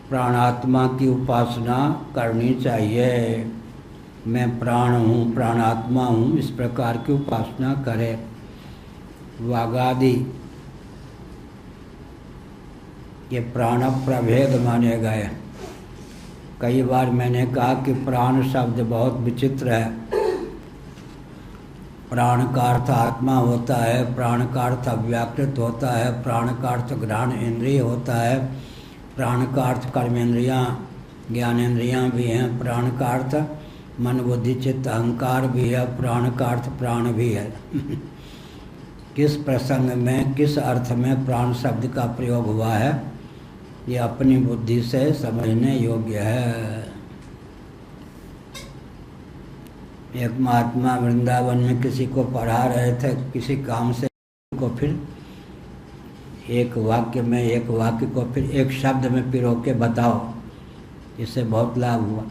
प्राणात्मा की उपासना करनी चाहिए। मैं प्राण हूँ, प्राणात्मा हूँ, इस प्रकार की उपासना करे। वागादि ये प्राण प्रभेद माने गए। कई बार मैंने कहा कि प्राण शब्द बहुत विचित्र है। प्राण का अर्थ आत्मा होता है, प्राण का अर्थ अव्याकृत होता है, प्राण का अर्थ ग्रहण इंद्रिय होता है, प्राण का अर्थ कर्मेंद्रियाँ ज्ञानेंद्रियाँ भी हैं, प्राण का अर्थ मन बुद्धि चित्त अहंकार भी है, प्राण का अर्थ प्राण भी है। किस प्रसंग में किस अर्थ में प्राण शब्द का प्रयोग हुआ है, ये अपनी बुद्धि से समझने योग्य है। एक महात्मा वृंदावन में किसी को पढ़ा रहे थे, किसी काम से को फिर एक वाक्य में एक वाक्य को फिर एक शब्द में पिरो के बताओ, इससे बहुत लाभ हुआ।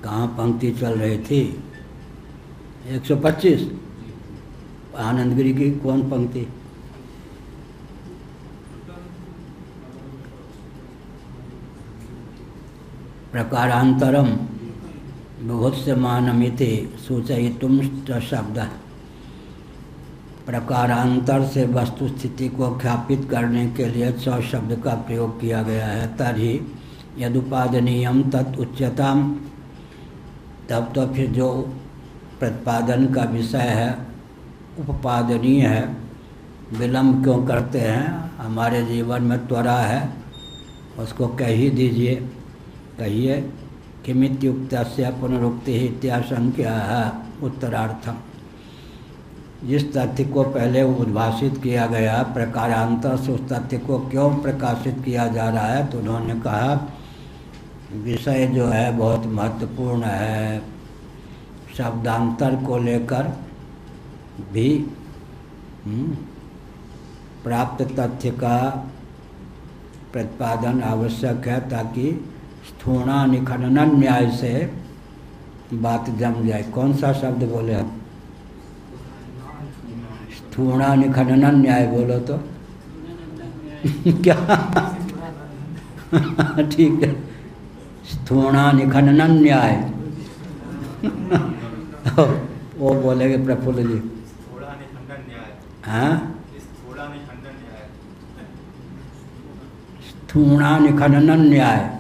कहाँ पंक्ति चल रही थी? 125 आनंदगिरी की कौन पंक्ति? प्रकारांतरम विभुत्स्यमानमिति सूचयितुम शब्द। प्रकारांतर से वस्तु स्थिति को ख्यापित करने के लिए च शब्द का प्रयोग किया गया है। तर्हि यदुपादनीयम तत् उच्यताम, तब तो फिर जो प्रतिपादन का विषय है उपपादनीय है, विलम्ब क्यों करते हैं? हमारे जीवन में त्वरा है, उसको कह ही दीजिए। कहिए किमित्युक्तस्य पुनरुक्ति इत्याशंक्या उत्तरार्थम। जिस तथ्य को पहले उद्भाषित किया गया प्रकारांतर से उस तथ्य को क्यों प्रकाशित किया जा रहा है, तो उन्होंने कहा विषय जो है बहुत महत्वपूर्ण है। शब्दांतर को लेकर भी प्राप्त तथ्य का प्रतिपादन आवश्यक है, ताकि स्थूणा निखनन न्याय से बात जम जाए। कौन सा शब्द बोले हम? स्थूणा निखनन न्याय बोलो तो क्या? ठीक है, स्थूणा निखनन न्याय। वो बोलेंगे प्रफुल्ल जी। हाँ, स्थूणा निखनन न्याय।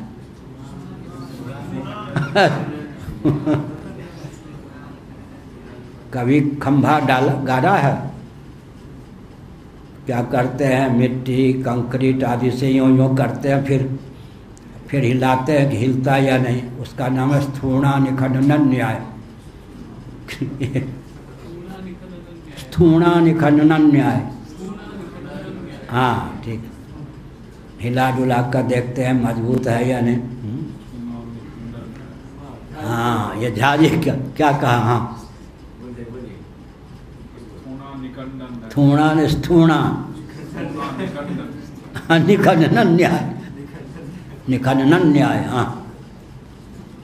कभी खंभा गाड़ा है, क्या करते हैं? मिट्टी कंक्रीट आदि से यूँ यूँ करते हैं, फिर हिलाते हैं कि हिलता या नहीं, उसका नाम है स्थूणा निखनन न्याय। स्थूणा निखनन न्याय। हाँ ठीक है, हिला डुला कर देखते हैं मजबूत है या नहीं। हाँ ये झाजी क्या क्या कहा। हाँ थूणा ने स्थूणा निखंडन न्याय, निखंडन न्याय। हाँ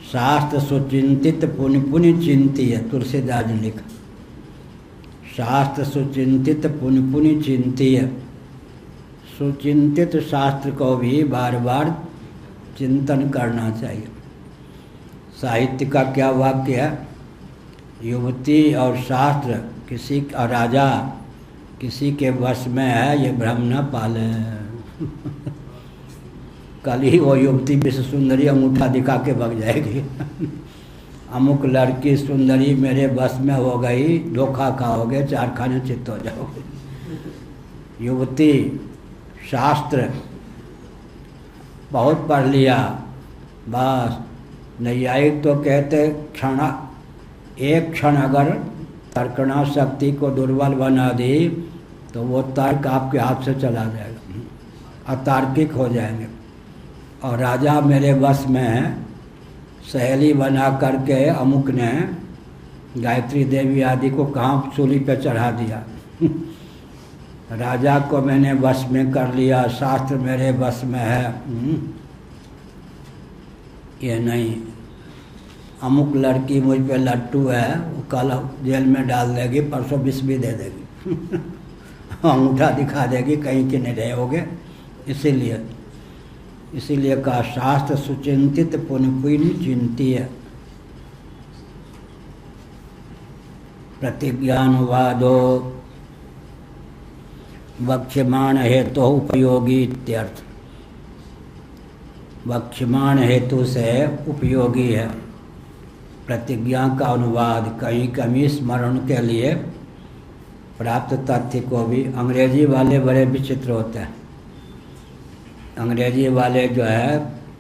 शास्त्र सुचिंतित पुनि पुनि चिंतिय, तुलसीदास ने लिखा। शास्त्र सुचिंतित पुनि पुनि चिंतिय, सुचिंतित शास्त्र को भी बार बार चिंतन करना चाहिए। साहित्य का क्या वाक्य है, युवती और शास्त्र किसी और राजा किसी के वश में है, ये भ्रम न पाले। कल ही वो युवती विश्व सुंदरी अंगूठा दिखा के भाग जाएगी। अमुक लड़की सुंदरी मेरे बस में हो गई, धोखा खाओगे, चार खाने चित्त हो जाओगे। युवती शास्त्र बहुत पढ़ लिया, बस नैयायिक तो कहते क्षण, एक क्षण अगर तर्कणा शक्ति को दुर्बल बना दी तो वो तर्क आपके हाथ से चला जाएगा, अतार्किक हो जाएंगे। और राजा मेरे बस में है, सहेली बना करके अमुक ने गायत्री देवी आदि को कहाँ सूली पे चढ़ा दिया। राजा को मैंने बस में कर लिया, शास्त्र मेरे बस में है, ये नहीं। अमुक लड़की मुझ पे लट्टू है, वो कल जेल में डाल देगी, परसों विष भी दे देगी। अंगूठा दिखा देगी, कहीं के नहीं रहे होगे। इसीलिए कहा शास्त्र सुचिंतित पुनि पुनि चिंतिय। प्रतिज्ञानुवादो वक्ष्यमाण हेतु उपयोगी इत्यर्थ। वक्ष्यमाण हेतु से उपयोगी है। प्रतिज्ञा का अनुवाद कहीं कमी स्मरण के लिए प्राप्त तथ्य को भी। अंग्रेजी वाले बड़े विचित्र होते हैं। अंग्रेजी वाले जो है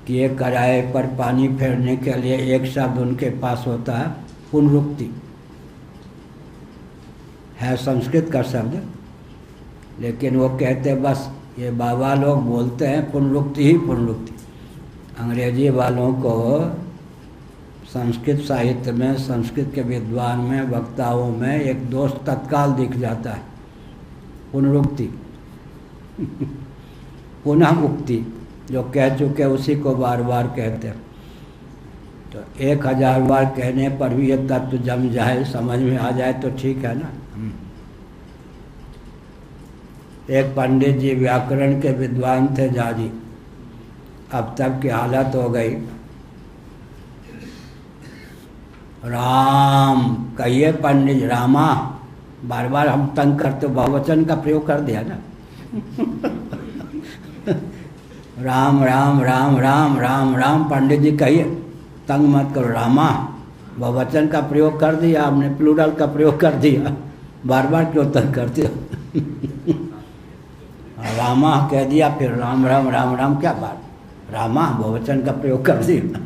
किए कराए पर पानी फेरने के लिए एक शब्द उनके पास होता है, पुनरुक्ति है, संस्कृत का शब्द, लेकिन वो कहते बस ये बाबा लोग बोलते हैं पुनरुक्ति ही पुनरुक्ति। अंग्रेजी वालों को संस्कृत साहित्य में, संस्कृत के विद्वान में, वक्ताओं में एक दोष तत्काल दिख जाता है, पुनरुक्ति। पुनः उक्ति, जो कह चुके उसी को बार बार कहते हैं। तो 1000 बार कहने पर भी ये तत्व जम जाए, समझ में आ जाए तो ठीक है ना। एक पंडित जी व्याकरण के विद्वान थे जाजी, अब तक की हालत हो गई, राम कहिए पंडित, रामा, बार बार हम तंग करते, बहुवचन का प्रयोग कर दिया ना। राम राम राम राम राम राम, पंडित जी कहिए, तंग मत करो, रामा, बहुवचन का प्रयोग कर दिया आपने, प्लूरल का प्रयोग कर दिया, बार बार क्यों तंग करते हो। रामा कह दिया, फिर राम राम राम राम, क्या बात, रामा बहुवचन का प्रयोग कर दिया।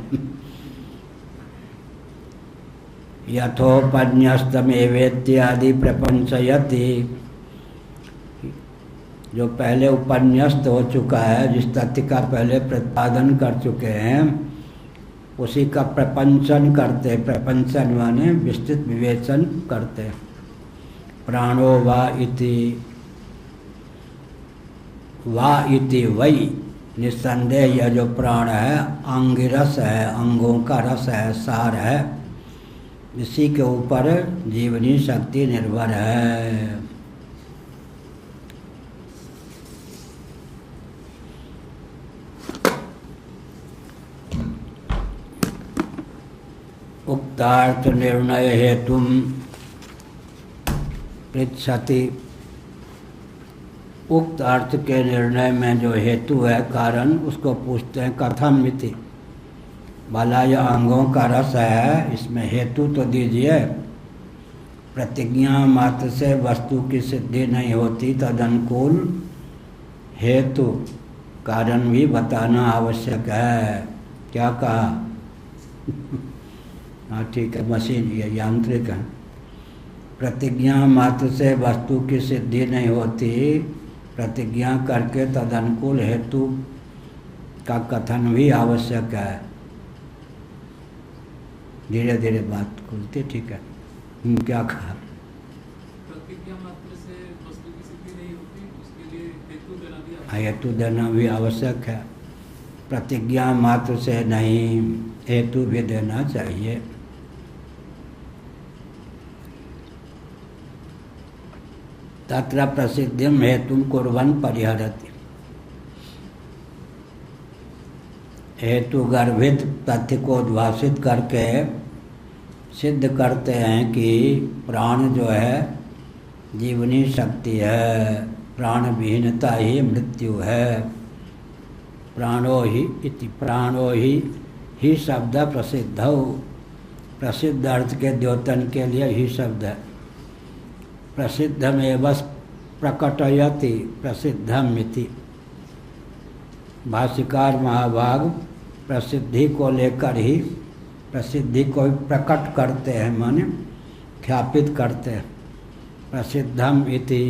यथोपन्यस्तमेवेत्यादि प्रपंचयति, जो पहले उपन्यस्त हो चुका है, जिस तथ्य का पहले प्रतिपादन कर चुके हैं, उसी का प्रपंचन करते, प्रपंचन माने विस्तृत विवेचन करते। प्राणो वा इति वही, निस्संदेह यह जो प्राण है अंगिरस है, अंगों का रस है, सार है, इसी के ऊपर जीवनी शक्ति निर्भर है। उक्तार्थ निर्णय हेतु पृच्छति, उक्त अर्थ के निर्णय में जो हेतु है, कारण, उसको पूछते हैं कथम मिति। भला यह अंगों का रस है, इसमें हेतु तो दीजिए। प्रतिज्ञा मात्र से वस्तु की सिद्धि नहीं होती, तदनुकूल हेतु कारण भी बताना आवश्यक है। क्या कहा? हाँ ठीक है, मशीन ये यांत्रिक है। प्रतिज्ञा मात्र से वस्तु की सिद्धि नहीं होती, प्रतिज्ञा करके तदनुकूल हेतु का कथन भी आवश्यक है। धीरे धीरे बात खुलती, ठीक है। क्या कहा? प्रतिज्ञा मात्र से वस्तु की सिद्धि नहीं होती, उसके लिए हेतु देना भी आवश्यक। हेतु देना भी आवश्यक है। प्रतिज्ञा मात्र से नहीं, हेतु भी देना चाहिए। तत्र प्रसिद्धिम हेतुम कुर्वन् परिहरति। हेतु गर्भित तथ्य को उद्भाषित करके सिद्ध करते हैं कि प्राण जो है जीवनी शक्ति है, प्राण विहीनता ही मृत्यु है। प्राणो ही शब्द प्रसिद्ध हो, प्रसिद्ध अर्थ के द्योतन के लिए ही शब्द है। प्रसिद्धमेव प्रकटयति प्रसिद्धम इति। भाष्यकार महाभाग प्रसिद्धि को लेकर ही प्रसिद्धि को प्रकट करते हैं, माने ख्यापित करते हैं। प्रसिद्धम इति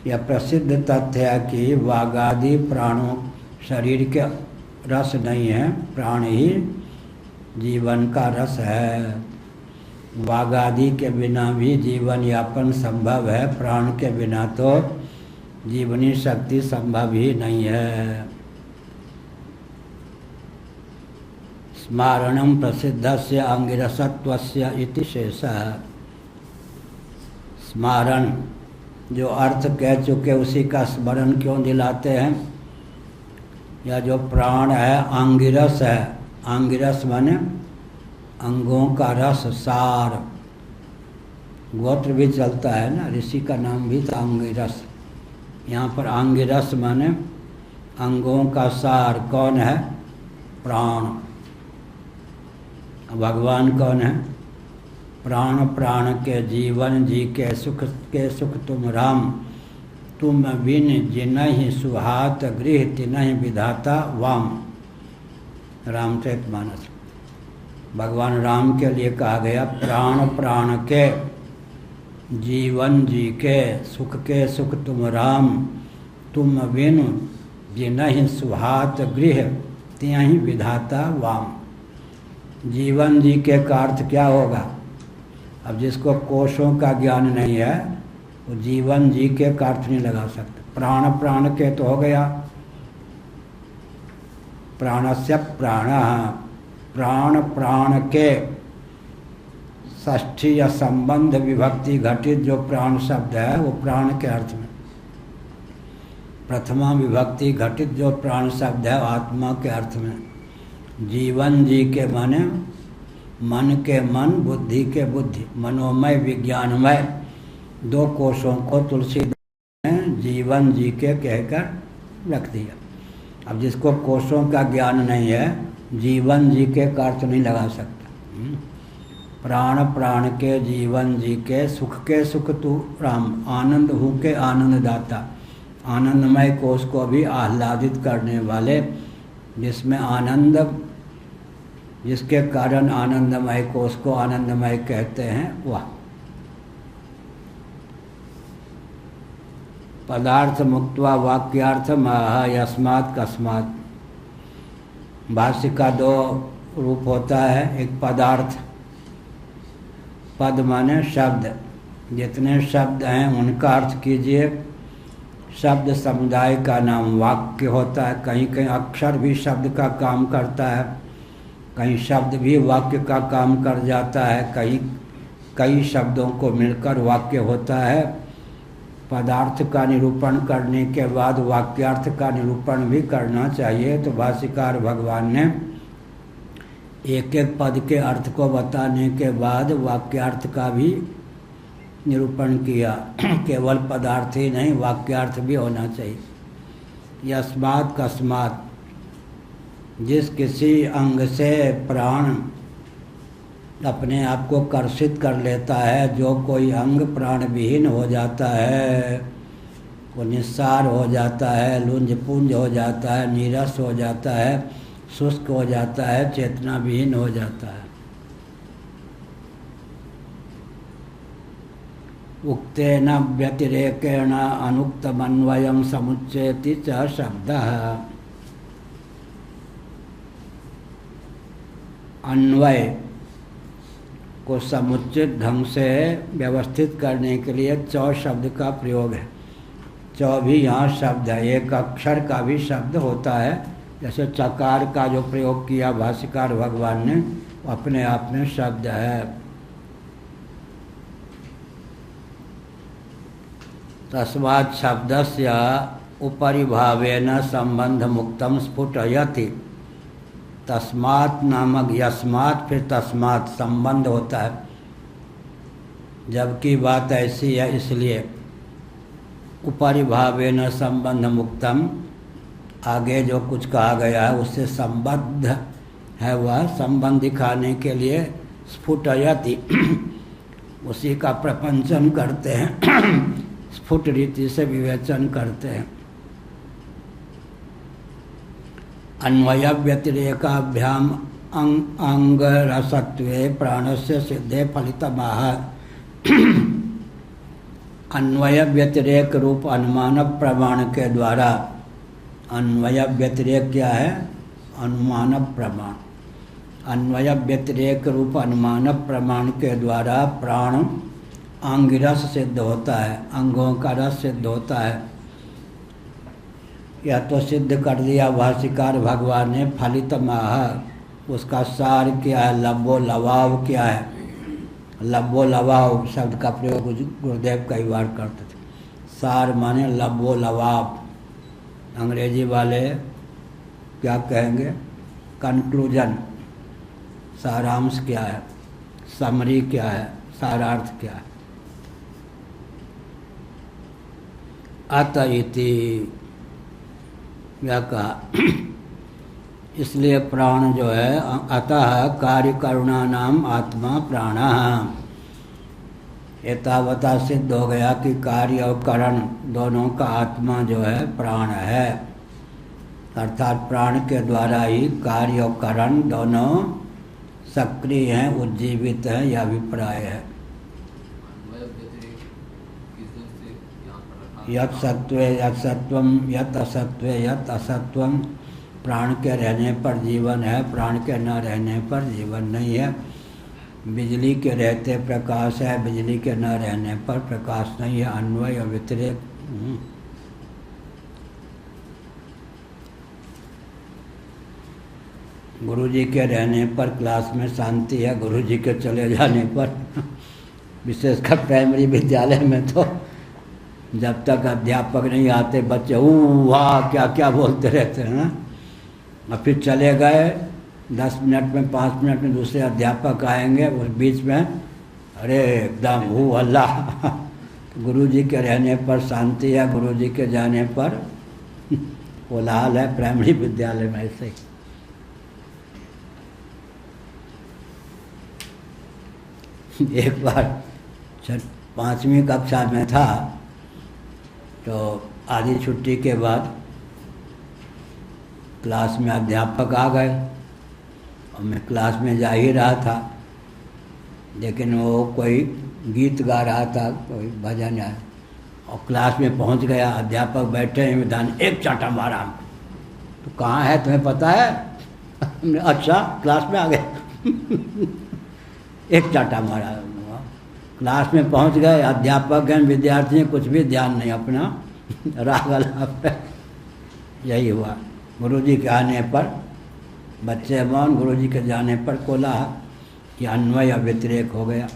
यह प्रसिद्ध तथ्य है कि वागादि प्राणों शरीर के रस नहीं है, प्राण ही जीवन का रस है। वागादि के बिना भी जीवन यापन संभव है, प्राण के बिना तो जीवनी शक्ति संभव ही नहीं है। स्मारणम प्रसिद्धस्य अंगिरसत्वस्य इति शेषः। स्मारण जो अर्थ कह चुके उसी का स्मरण क्यों दिलाते हैं? यह जो प्राण है अंगिरस है, अंगिरस माने अंगों का रस, सार। गोत्र भी चलता है ना, ऋषि का नाम भी था अंगिरस। यहाँ पर अंगिरस माने अंगों का सार। कौन है? प्राण। भगवान कौन है? प्राण प्राण के जीवन जी के सुख तुम राम, तुम बिन जिनहि सुहात गृह तिनहि विधाता वाम। रामचरितमानस। भगवान राम के लिए कहा गया प्राण प्राण के जीवन जी के सुख तुम राम, तुम बिनु जिनहि सुहात गृह तिनहि विधाता वाम। जीवन जी के का अर्थ क्या होगा? अब जिसको कोशों का ज्ञान नहीं है वो जीवन जी के का अर्थ नहीं लगा सकता। प्राण प्राण के तो हो गया प्राणस्य प्राणः, प्राण प्राण के षष्ठी या संबंध विभक्ति घटित जो प्राण शब्द है वो प्राण के अर्थ में। प्रथमा विभक्ति घटित जो प्राण शब्द है आत्मा के अर्थ में। जीवन जी के माने मन के मन, बुद्धि के बुद्धि, मनोमय विज्ञानमय दो कोशों को तुलसीदास ने जीवन जी के कहकर रख दिया। अब जिसको कोशों का ज्ञान नहीं है जीवन जी के का अर्थ नहीं लगा सकता। प्राण प्राण के जीवन जी के सुख तू राम, आनंद हूँ के आनंद दाता। आनंदमय कोश को भी आह्लादित करने वाले, जिसमें आनंद, जिसके कारण आनंदमय कोश को आनंदमय कहते हैं वह। पदार्थ मुक्त्वा वाक्यार्थम यस्मात् कस्मात्। भाष्य का दो रूप होता है, एक पदार्थ, पद माने शब्द, जितने शब्द हैं उनका अर्थ कीजिए। शब्द समुदाय का नाम वाक्य होता है। कहीं कहीं अक्षर भी शब्द का काम करता है, कहीं शब्द भी वाक्य का काम कर जाता है, कहीं कई शब्दों को मिलकर वाक्य होता है। पदार्थ का निरूपण करने के बाद वाक्यार्थ का निरूपण भी करना चाहिए। तो भाष्यकार भगवान ने एक एक पद के अर्थ को बताने के बाद वाक्यार्थ का भी निरूपण किया। केवल पदार्थ ही नहीं, वाक्यार्थ भी होना चाहिए। यस्मात् कस्मात्, जिस किसी अंग से प्राण अपने आप को कर्षित कर लेता है, जो कोई अंग प्राण विहीन हो जाता है, वो निस्सार हो जाता है, लुंज पुंज हो जाता है, नीरस हो जाता है, शुष्क हो जाता है, चेतना विहीन हो जाता है। उक्तेन व्यतिरेकेण अनुक्तमन्वयं समुच्चयति च शब्दः। अन्वय को समुचित ढंग से व्यवस्थित करने के लिए चौ शब्द का प्रयोग है। चौ भी यहाँ शब्द है, एक अक्षर का भी शब्द होता है। जैसे चकार का जो प्रयोग किया भाष्यकार भगवान ने, अपने आप में शब्द है। तस्मात् शब्दस्य उपरि भावेन संबंध मुक्तम स्फुटयति। तस्मात् नामक यस्मात् फिर तस्मात् संबंध होता है। जबकि बात ऐसी है इसलिए उपरि भावेन संबंध मुक्तम, आगे जो कुछ कहा गया है उससे संबद्ध है, वह संबंध दिखाने के लिए स्फुटयति उसी का प्रपंचन करते हैं, स्फुट रीति से विवेचन करते हैं। अन्वय व्यतिरेकाभ्याम अंग रसत्वे प्राणस्य सिद्धे फलितमाह। अन्वय व्यतिरेक रूप अनुमान प्रमाण के द्वारा, अन्वय व्यतिरेक क्या है? अनुमान प्रमाण। अन्वय व्यतिरेक रूप अनुमान प्रमाण के द्वारा प्राण अंगिरस सिद्ध होता है, अंगों का रस सिद्ध होता है। यह तो सिद्ध कर दिया भाष्यकार भगवान ने। फलित माह, उसका सार क्या है? लब्बो लवाव क्या है? लब्बो लवाव शब्द का प्रयोग गुरुदेव कई बार करते थे। सार माने लब्बो लवाव। अंग्रेजी वाले क्या कहेंगे? कंक्लूजन। सारांश क्या है? समरी क्या है? सारार्थ क्या है? अत इति क्या कहा? इसलिए प्राण जो है, अतः कार्य करुणा नाम आत्मा प्राणः। एतावता सिद्ध हो गया कि कार्य और करण दोनों का आत्मा जो है प्राण है। अर्थात प्राण के द्वारा ही कार्य और करण दोनों सक्रिय हैं, उज्जीवित हैं, यह अभिप्राय है। यत सत्वे यत सत्वम यत असत्वे यत असत्वम। प्राण के रहने पर जीवन है, प्राण के न रहने पर जीवन नहीं है। बिजली के रहते प्रकाश है, बिजली के न रहने पर प्रकाश नहीं है। अन्वय और व्यतिरेक। गुरुजी के रहने पर क्लास में शांति है, गुरुजी के चले जाने पर विशेषकर प्राइमरी विद्यालय में तो जब तक अध्यापक नहीं आते बच्चे वाह क्या क्या बोलते रहते हैं। और फिर चले गए 10 मिनट में 5 मिनट में दूसरे अध्यापक आएंगे, उस बीच में अरे एकदम अल्लाह। गुरुजी के रहने पर शांति है, गुरुजी के जाने पर कोलाहल है। प्राइमरी विद्यालय में ऐसे ही। एक बार 5वीं कक्षा में था तो आधी छुट्टी के बाद क्लास में अध्यापक आ गए और मैं क्लास में जा ही रहा था, लेकिन वो कोई गीत गा रहा था, कोई भजन है, और क्लास में पहुंच गया। अध्यापक बैठे हैं, मैदान एक चाटा मारा। तो कहाँ है तुम्हें पता है? अच्छा क्लास में आ गए। एक चाटा मारा। क्लास में पहुंच गए, अध्यापक हैं, विद्यार्थी हैं, कुछ भी ध्यान नहीं, अपना राग। यही हुआ। गुरुजी के आने पर बच्चे मौन, गुरुजी के जाने पर कोलाहल, कि अन्वय व्यतिरेक हो गया।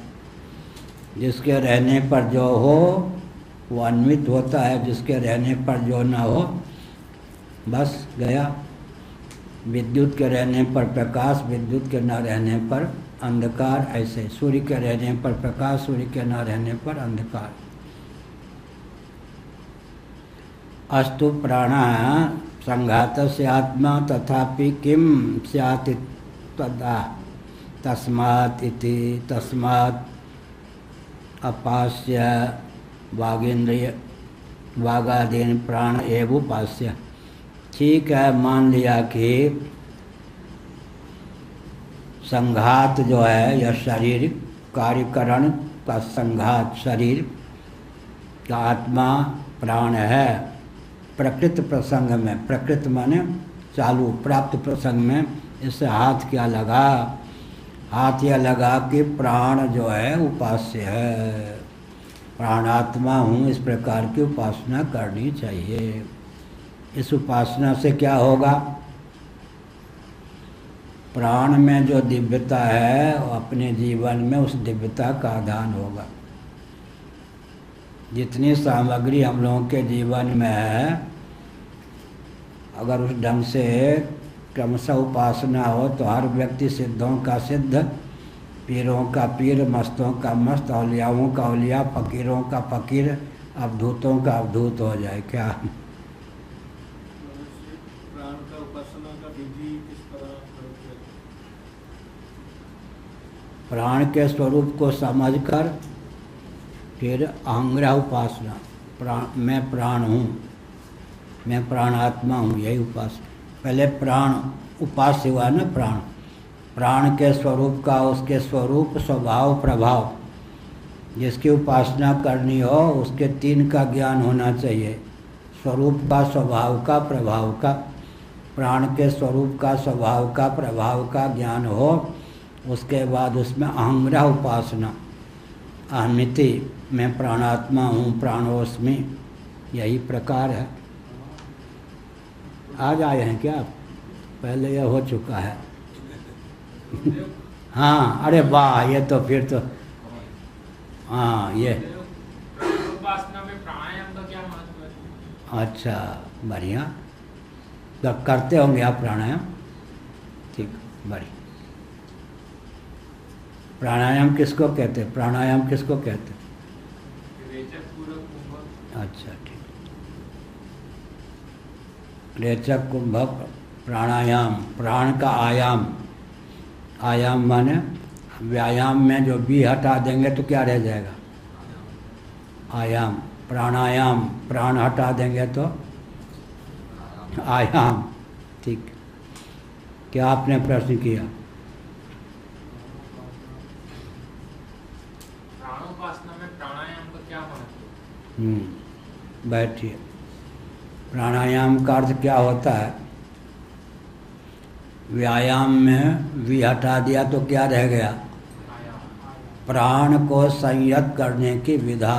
जिसके रहने पर जो हो वो अन्वित होता है, जिसके रहने पर जो ना हो बस गया। विद्युत के रहने पर प्रकाश, विद्युत के न रहने पर अंधकार। ऐसे सूर्य के रहने पर प्रकाश, सूर्य के न रहने पर अंधकार। अस्तु प्राणः संघातस्य आत्मा तथापि किम स्यात् तदा तस्मात् इति। तस्मात् अपास्य वागेन्द्रिय वागादीन प्राण एव उपास्य। ठीक है, मान लिया कि संघात जो है यह शरीर, कार्यकरण का संघात शरीर, कि आत्मा प्राण है। प्रकृत प्रसंग में, प्रकृत माने चालू, प्राप्त प्रसंग में इससे हाथ क्या लगा? हाथ यह लगा कि प्राण जो है उपास्य है, प्राणात्मा हूँ, इस प्रकार की उपासना करनी चाहिए। इस उपासना से क्या होगा? प्राण में जो दिव्यता है वो अपने जीवन में उस दिव्यता का आधान होगा। जितनी सामग्री हम लोगों के जीवन में है, अगर उस ढंग से क्रमशः उपासना हो तो हर व्यक्ति सिद्धों का सिद्ध, पीरों का पीर, मस्तों का मस्त, औलियाओं का औलिया, फकीरों का फकीर, अवधूतों का अवधूत हो जाए। क्या प्राण का उपासना का विधि किस तरह? प्राण के स्वरूप को समझकर फिर अहंग्रह उपासना, प्राण, मैं प्राण हूँ, मैं प्राणात्मा हूँ, यही उपासना। पहले प्राण उपास्य हुआ ना, प्राण, प्राण के स्वरूप का, उसके स्वरूप, स्वभाव, प्रभाव, जिसकी उपासना करनी हो उसके तीन का ज्ञान होना चाहिए। स्वरूप का, स्वभाव का, प्रभाव का। प्राण के स्वरूप का, स्वभाव का, प्रभाव का ज्ञान हो, उसके बाद उसमें अहंग्रह उपासना, अहमिति, मैं प्राणात्मा हूँ, प्राणोस्मि, यही प्रकार है। आज आए हैं क्या? पहले यह हो चुका है। हाँ, अरे वाह, ये तो फिर तो हाँ, ये उपासना में प्राणायाम का क्या महत्व है? अच्छा, बढ़िया। तो करते होंगे आप प्राणायाम? ठीक, बढ़िया। प्राणायाम किसको कहते हैं? प्राणायाम किसको कहते हैं? रेचक, पूरक, कुंभक। अच्छा, ठीक। रेचक, कुंभक, प्राणायाम, प्राण का आयाम। आयाम माने व्यायाम में जो बी हटा देंगे तो क्या रह जाएगा? आयाम। प्राणायाम, प्राण हटा देंगे तो आयाम। ठीक। क्या आपने प्रश्न किया? प्राणोपासना में प्राणायाम का क्या महत्व है? बैठिए। प्राणायाम का अर्थ क्या होता है? व्यायाम में वी हटा दिया तो क्या रह गया? प्राण को संयत करने की विधा,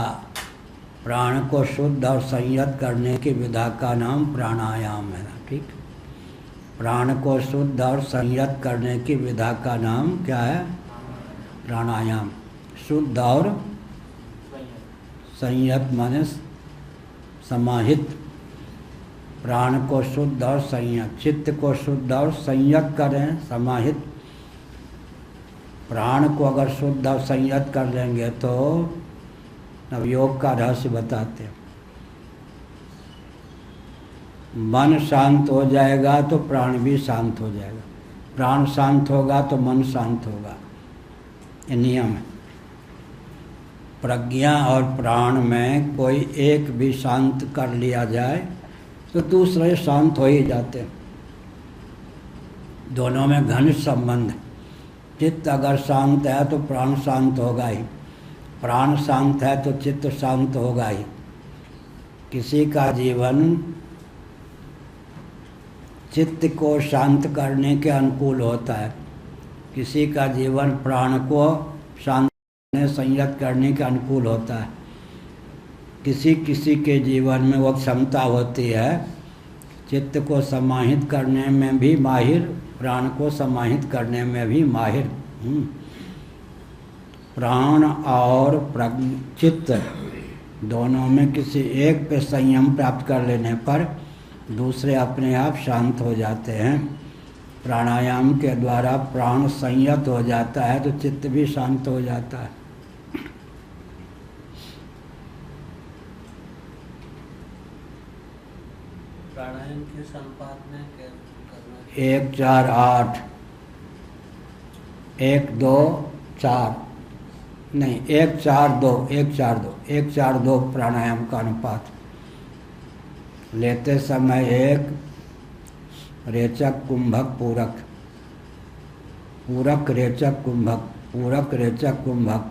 प्राण को शुद्ध और संयत करने की विधा का नाम प्राणायाम है। ठीक, प्राण को शुद्ध और संयत करने की विधा का नाम क्या है? प्राणायाम। शुद्ध और संयत माने समाहित, प्राण को शुद्ध और संयत, चित्त को शुद्ध और संयत करें, समाहित। प्राण को अगर शुद्ध और संयत कर लेंगे तो अब योग का रहस्य बताते हैं। मन शांत हो जाएगा तो प्राण भी शांत हो जाएगा, प्राण शांत होगा तो मन शांत होगा। ये नियम है। प्रज्ञा और प्राण में कोई एक भी शांत कर लिया जाए तो दूसरे शांत हो ही जाते हैं। दोनों में घनिष्ठ संबंध है। चित्त अगर शांत है तो प्राण शांत होगा ही, प्राण शांत है तो चित्त शांत होगा ही। किसी का जीवन चित्त को शांत करने के अनुकूल होता है, किसी का जीवन प्राण को शांत संयत करने के अनुकूल होता है। किसी किसी के जीवन में वो क्षमता होती है चित्त को समाहित करने में भी माहिर, प्राण को समाहित करने में भी माहिर। प्राण और चित्त दोनों में किसी एक पे संयम प्राप्त कर लेने पर दूसरे अपने आप शांत हो जाते हैं। प्राणायाम के द्वारा प्राण संयत हो जाता है तो चित्त भी शांत हो जाता है। प्राणायाम के संपात में क्या करना? 1 4 8 1 2 4 नहीं 1 4 2 1 4 2 1 4 2 प्राणायाम का अनुपात। लेते समय एक रेचक, कुंभक, पूरक, पूरक, रेचक, कुंभक, पूरक, रेचक, कुंभक,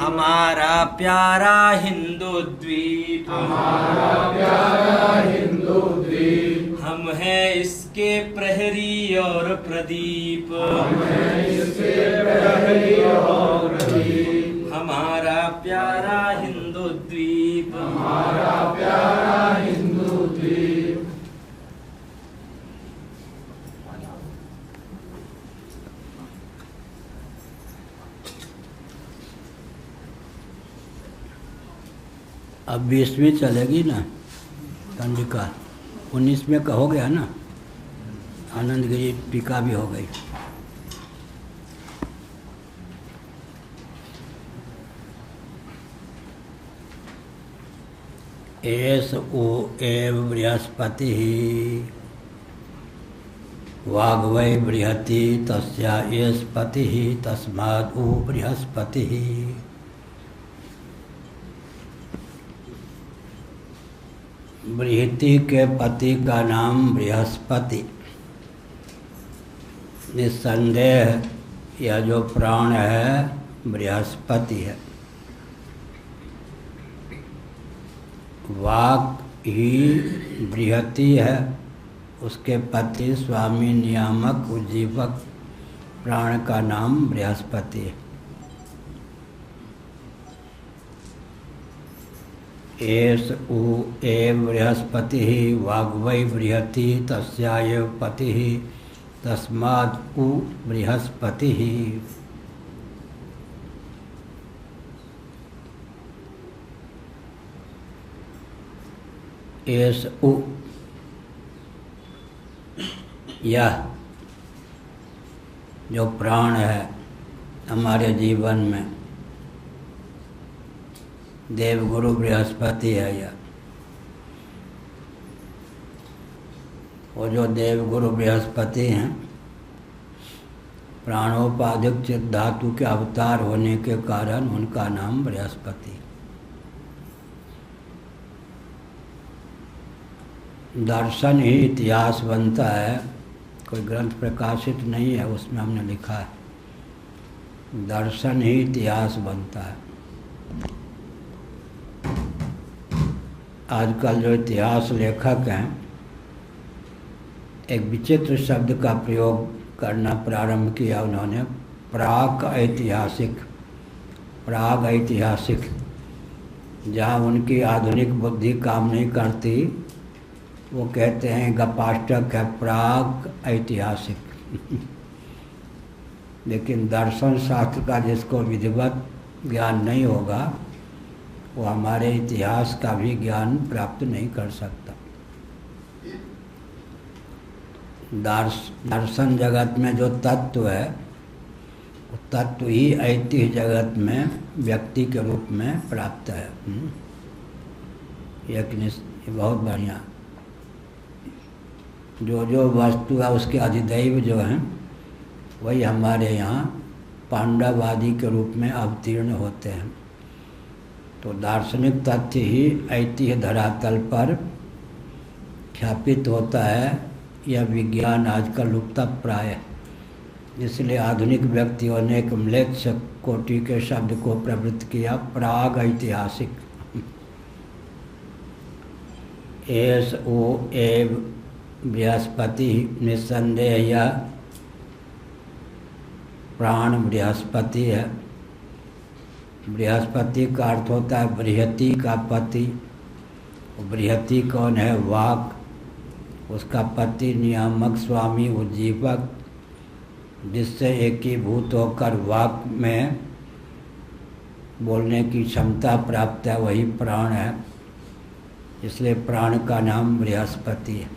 हमारा प्यारा हिंदू द्वीप, हमारा प्यारा हिंदू द्वीप, हम हैं इसके प्रहरी और प्रदीप, हम हैं इसके प्रहरी और प्रदीप, हमारा प्यारा हिंदू द्वीप, हमारा प्यारा हिंदू द्वीप। अब 20वीं चलेगी ना कंडिका, 19 में का हो गया ना, आनंदगिरी टीका भी हो गई। एस ओ एव बृहस्पति वाग्वै बृहति तस्या एस पति तस्माद् उ बृहस्पति। बृहति के पति का नाम बृहस्पति। निस्संदेह यह जो प्राण है बृहस्पति है। वाक ही बृहति है, उसके पति स्वामी नियामक उज्जीवक प्राण का नाम बृहस्पति है। एस उ एव बृहस्पति वाग्वै बृहति तस्या एव पति तस्माद् उ बृहस्पति। एस उ यह जो प्राण है हमारे जीवन में, देवगुरु बृहस्पति है। यह वो जो देवगुरु बृहस्पति हैं, प्राणोपाधिक चित्त धातु के अवतार होने के कारण उनका नाम बृहस्पति। दर्शन ही इतिहास बनता है, कोई ग्रंथ प्रकाशित नहीं है, उसमें हमने लिखा है दर्शन ही इतिहास बनता है। आजकल जो इतिहास लेखक हैं एक विचित्र शब्द का प्रयोग करना प्रारंभ किया उन्होंने, प्राक ऐतिहासिक। प्राग ऐतिहासिक, जहाँ उनकी आधुनिक बुद्धि काम नहीं करती वो कहते हैं गपाष्टक है, प्राग ऐतिहासिक। लेकिन दर्शन शास्त्र का जिसको विधिवत ज्ञान नहीं होगा वो हमारे इतिहास का भी ज्ञान प्राप्त नहीं कर सकता। दर्शन जगत में जो तत्व है वो तत्व ही ऐतिह्य जगत में व्यक्ति के रूप में प्राप्त है। ये बहुत बढ़िया। जो जो वस्तु है उसके अधिदैव जो हैं वही हमारे यहाँ पांडवादि के रूप में अवतीर्ण होते हैं। तो दार्शनिक तथ्य ही ऐतिह्य धरातल पर ख्यापित होता है। यह विज्ञान आजकल लुप्तप्राय है, इसलिए आधुनिक व्यक्तियों ने एक म्लेच्छ कोटि के शब्द को प्रवृत्त किया, प्राग ऐतिहासिक। एस ओ एव बृहस्पति, निस्संदेह यह प्राण बृहस्पति है। बृहस्पति का अर्थ होता है बृहति का पति। बृहति कौन है? वाक। उसका पति नियामक स्वामी उज्जीवक, जिससे एकीभूत होकर वाक में बोलने की क्षमता प्राप्त है, वही प्राण है। इसलिए प्राण का नाम बृहस्पति है।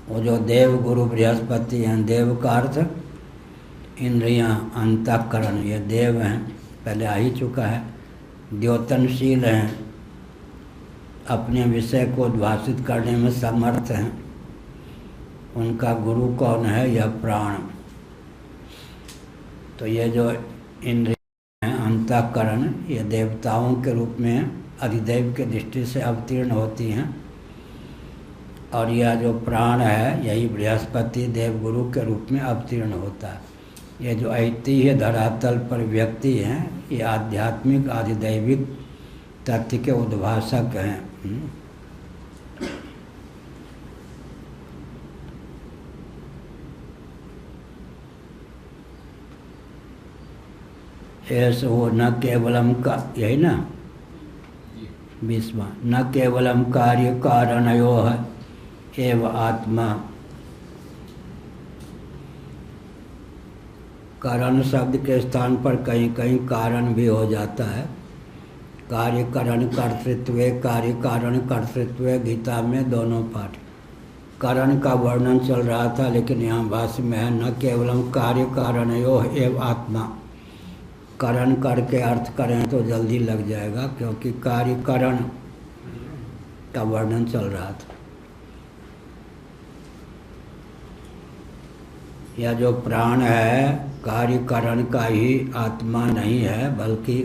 वो जो देव गुरु बृहस्पति हैं, देव का अर्थ इंद्रियां, अंतःकरण, ये देव हैं, पहले आ ही चुका है। द्योतनशील हैं, अपने विषय को उद्भाषित करने में समर्थ हैं। उनका गुरु कौन है? यह प्राण। तो ये जो इंद्रियां हैं, अंतःकरण, ये देवताओं के रूप में अधिदैव के दृष्टि से अवतीर्ण होती हैं। और यह जो प्राण है यही बृहस्पति देवगुरु के रूप में अवतीर्ण होता है। ये जो ऐतिह्य धरातल पर व्यक्ति हैं ये आध्यात्मिक आधिदैविक तथ्य के उद्भाषक हैं। ऐसे वो न केवलम का, यही ना 20वां, न केवलम कार्य कारणयोः एव आत्मा। कारण शब्द के स्थान पर कहीं कहीं कारण भी हो जाता है। कार्य करण कर्तृत्व, कार्य कारण कर्तृत्व, गीता में दोनों पाठ। कारण का वर्णन चल रहा था, लेकिन यहाँ भाष्य में है न केवलम कार्य कारणयोः एव आत्मा। करण करके अर्थ करें तो जल्दी लग जाएगा, क्योंकि कार्य करण का वर्णन चल रहा था। यह जो प्राण है कार्य करण का ही आत्मा नहीं है, बल्कि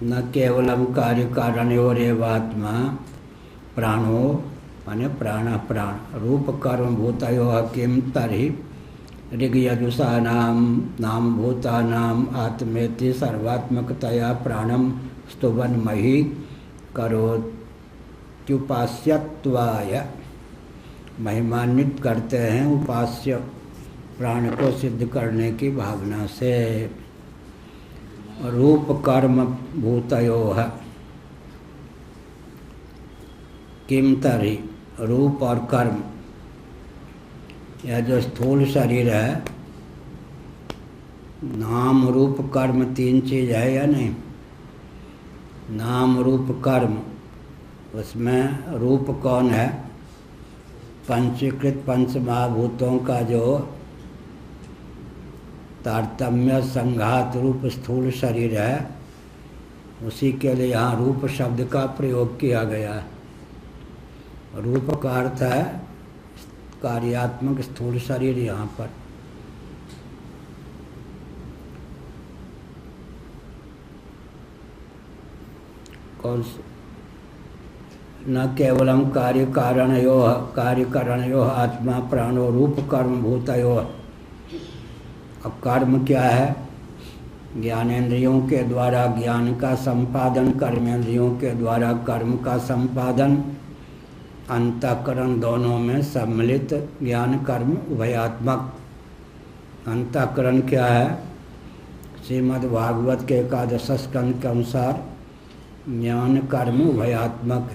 न केवलम कार्य कारणयोरेव आत्मा प्राणो माने प्राण प्राण रूप कर्म भूतयोः किम तर्हि ऋग्यजुषाणां नाम भूतानां आत्मेति सर्वात्मकतया प्राणम स्तुवन मही करोत्युपास्यत्वाय। महिमान्वित करते हैं उपास्य प्राण को सिद्ध करने की भावना से। रूप कर्म भूतयोः किम तर्हि, रूप और कर्म, यह जो स्थूल शरीर है, नाम रूप कर्म तीन चीज है या नहीं? नाम रूप कर्म, उसमें रूप कौन है? पंचीकृत पंच महाभूतों का जो तारतम्य संघात रूप स्थूल शरीर है, उसी के लिए यहाँ रूप शब्द का प्रयोग किया गया है। रूप का अर्थ है कार्यात्मक स्थूल शरीर। यहाँ पर कौन से? न केवलम कार्य कारणयोः आत्मा प्राणो रूप कर्म भूतयोः। अब कर्म क्या है? ज्ञानेंद्रियों के द्वारा ज्ञान का संपादन, कर्मेंद्रियों के द्वारा कर्म का संपादन, अंतःकरण दोनों में सम्मिलित ज्ञान कर्म उभयात्मक। अंतःकरण क्या है? श्रीमद् भागवत के 11 स्कंद के अनुसार ज्ञान कर्म उभयात्मक,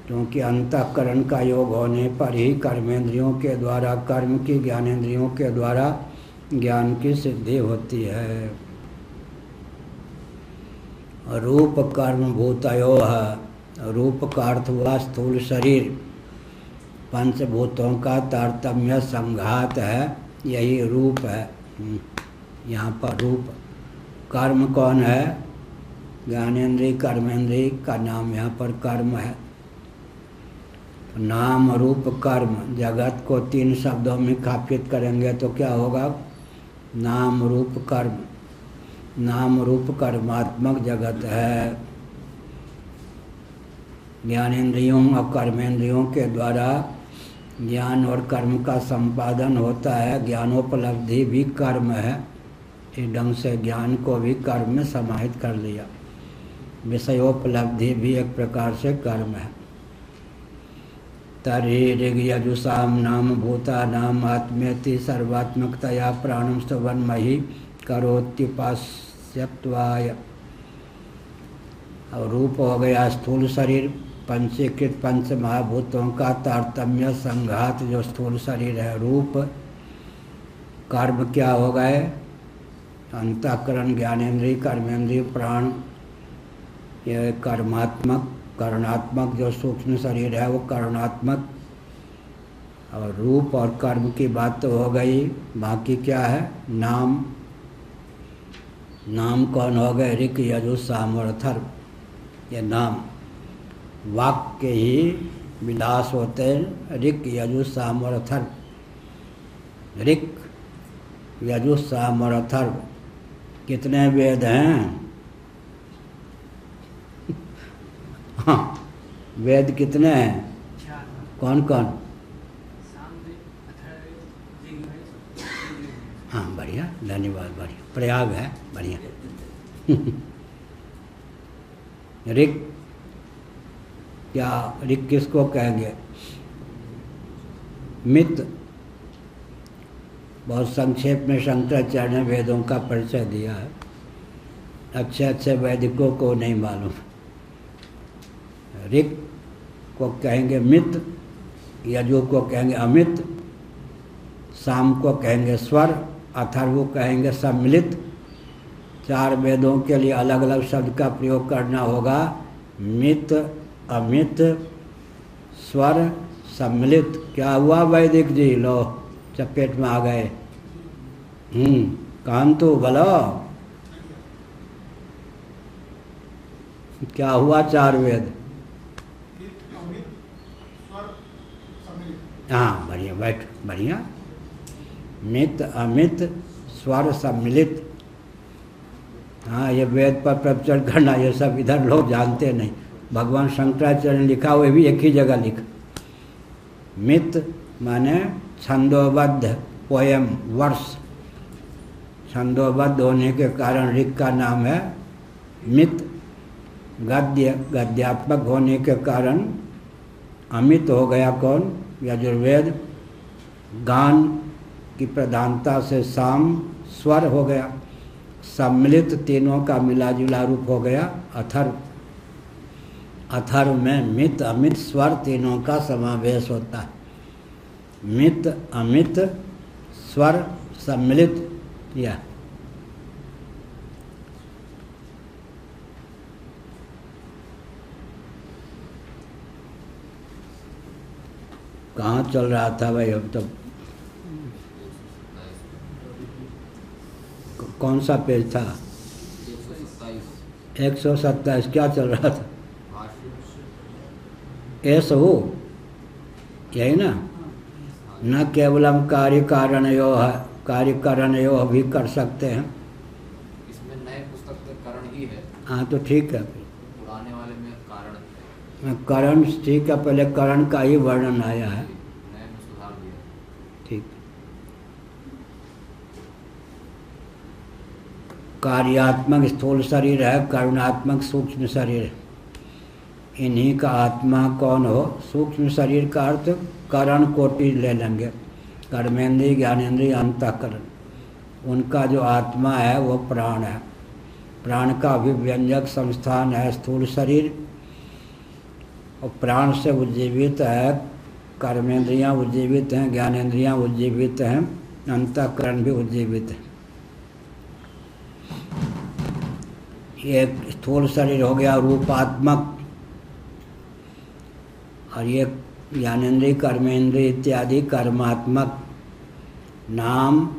क्योंकि अंतःकरण का योग होने पर ही कर्मेंद्रियों के द्वारा कर्म की, ज्ञानेंद्रियों के द्वारा ज्ञान की सिद्धि होती है। रूप कर्म भूतयोः, रूप का अर्थ हुआ स्थूल शरीर, पंचभूतों का तारतम्य संघात है, यही रूप है। यहाँ पर रूप। कर्म कौन है? ज्ञानेंद्रिय कर्मेंद्रिय का नाम यहाँ पर कर्म है। नाम रूप कर्म, जगत को 3 शब्दों में खापित करेंगे तो क्या होगा? नाम रूप कर्म। नाम रूप कर्मात्मक जगत है। ज्ञानेंद्रियों और कर्मेंद्रियों के द्वारा ज्ञान और कर्म का संपादन होता है। ज्ञानोपलब्धि भी कर्म है। इस ढंग से ज्ञान को भी कर्म में समाहित कर लिया। विषयोपलब्धि भी एक प्रकार से कर्म है। तर्हि ऋग्यजुषां नाम भूतानां आत्मेति सर्वात्मकतया प्राणं स्तुवन मही करोत्युपास्यत्वाय। और रूप हो गया स्थूल शरीर, पंचीकृत पंच महाभूतों का तारतम्य संघात जो स्थूल शरीर है रूप। कर्म क्या हो गए? अंतःकरण, ज्ञानेंद्रिय, कर्मेंद्रिय, प्राण, यह कर्मात्मक। करणात्मक जो सूक्ष्म शरीर है वो करणात्मक। और रूप और कर्म की बात तो हो गई, बाकी क्या है? नाम। नाम कौन हो गए? ऋक् यजु साम और अथर्व। ये नाम वाक्य ही विलास होते हैं। ऋक् यजु साम और अथर्व। ऋक् यजु साम और अथर्व कितने वेद हैं? हाँ, वेद कितने हैं? कौन कौन? हाँ बढ़िया, धन्यवाद, बढ़िया, प्रयाग है, बढ़िया। ऋक, क्या ऋक किसको कहेंगे? मित। बहुत संक्षेप में शंकराचार्य ने वेदों का परिचय दिया है, अच्छे अच्छे वैदिकों को नहीं मालूम। ऋक को कहेंगे मित, यजु को कहेंगे अमित, साम को कहेंगे स्वर, अथर्व कहेंगे सम्मिलित। 4 वेदों के लिए अलग अलग शब्द का प्रयोग करना होगा। मित, अमित, स्वर, सम्मिलित। क्या हुआ वैदिक जी? लो चपेट में आ गए। कांतु बोलो, क्या हुआ 4 वेद? हाँ बढ़िया, बैठ, बढ़िया। मित, अमित, स्वर, सम्मिलित। हाँ, ये वेद पर प्रवचन करना, ये सब इधर लोग जानते नहीं। भगवान शंकराचार्य ने लिखा, हुआ भी एक ही जगह लिखा। मित माने छंदोबद्ध, पोयम, वर्ष। छंदोबद्ध होने के कारण ऋक का नाम है मित। गद्य, गद्यात्मक होने के कारण अमित हो गया कौन? यजुर्वेद। गान की प्रधानता से साम, स्वर हो गया। सम्मिलित, तीनों का मिला जुला रूप हो गया अथर्व। अथर्व में मित, अमित, स्वर तीनों का समावेश होता है। मित, अमित, स्वर, सम्मिलित। या कहाँ चल रहा था भाई? अब तो कौन सा पेज था? 127। क्या चल रहा था? ऐसा हो, यही ना? न केवलम कार्य कारणयो भी कर सकते हैं। इसमें नए पुस्तक में करण ही है। हाँ तो ठीक है, पुराने वाले में कारण है। करण ठीक है, पहले करण का ही वर्णन आया है। नए में सुधार दिया। ठीक। कार्यात्मक स्थूल शरीर है, करुणात्मक सूक्ष्म शरीर है। इन्हीं का आत्मा कौन हो? सूक्ष्म शरीर का अर्थ करण कोटि ले लेंगे, कर्मेंद्रिय, ज्ञानेंद्रिय, अंतःकरण। उनका जो आत्मा है वो प्राण है। प्राण का अभिव्यंजक संस्थान है स्थूल शरीर, और प्राण से उज्जीवित है, कर्मेंद्रियाँ उज्जीवित हैं, ज्ञानेंद्रियाँ उज्जीवित हैं, अंतःकरण भी उज्जीवित है। ये स्थूल शरीर हो गया रूपात्मक, और ये ज्ञानेंद्रिय, कर्मेंद्रिय इत्यादि कर्मात्मक। नाम,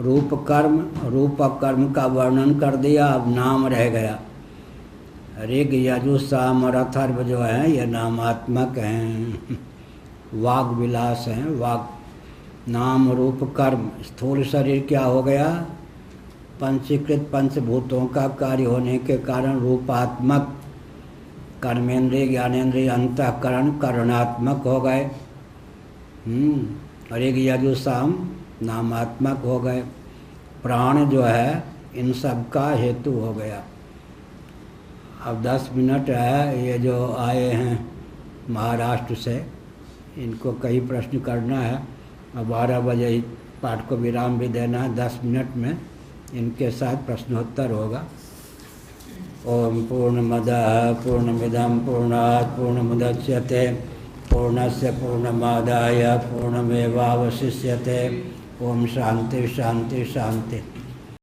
रूप, कर्म। रूप और कर्म का वर्णन कर दिया, अब नाम रह गया। ऋग, यजु, साम और अथर्व जो हैं ये नामात्मक हैं, वाग विलास हैं। वाग, नाम, रूप, कर्म। स्थूल शरीर क्या हो गया? पंचीकृत पंचभूतों का कार्य होने के कारण रूपात्मक। कर्मेंद्रिय, ज्ञानेंद्रिय, अंतःकरण करणात्मक हो गए। ऋग, यजु, साम नामात्मक हो गए। प्राण जो है इन सब का हेतु हो गया। अब 10 मिनट है, ये जो आए हैं महाराष्ट्र से, इनको कई प्रश्न करना है। और 12 बजे ही पाठ को विराम भी देना है। 10 मिनट में इनके साथ प्रश्नोत्तर होगा। ओम पूर्णमदः पूर्णमिदं पूर्णात् पूर्णमुदच्यते पूर्णस्य पूर्णमादाय पूर्णमेवावशिष्यते। ओम शांति शांति शांति।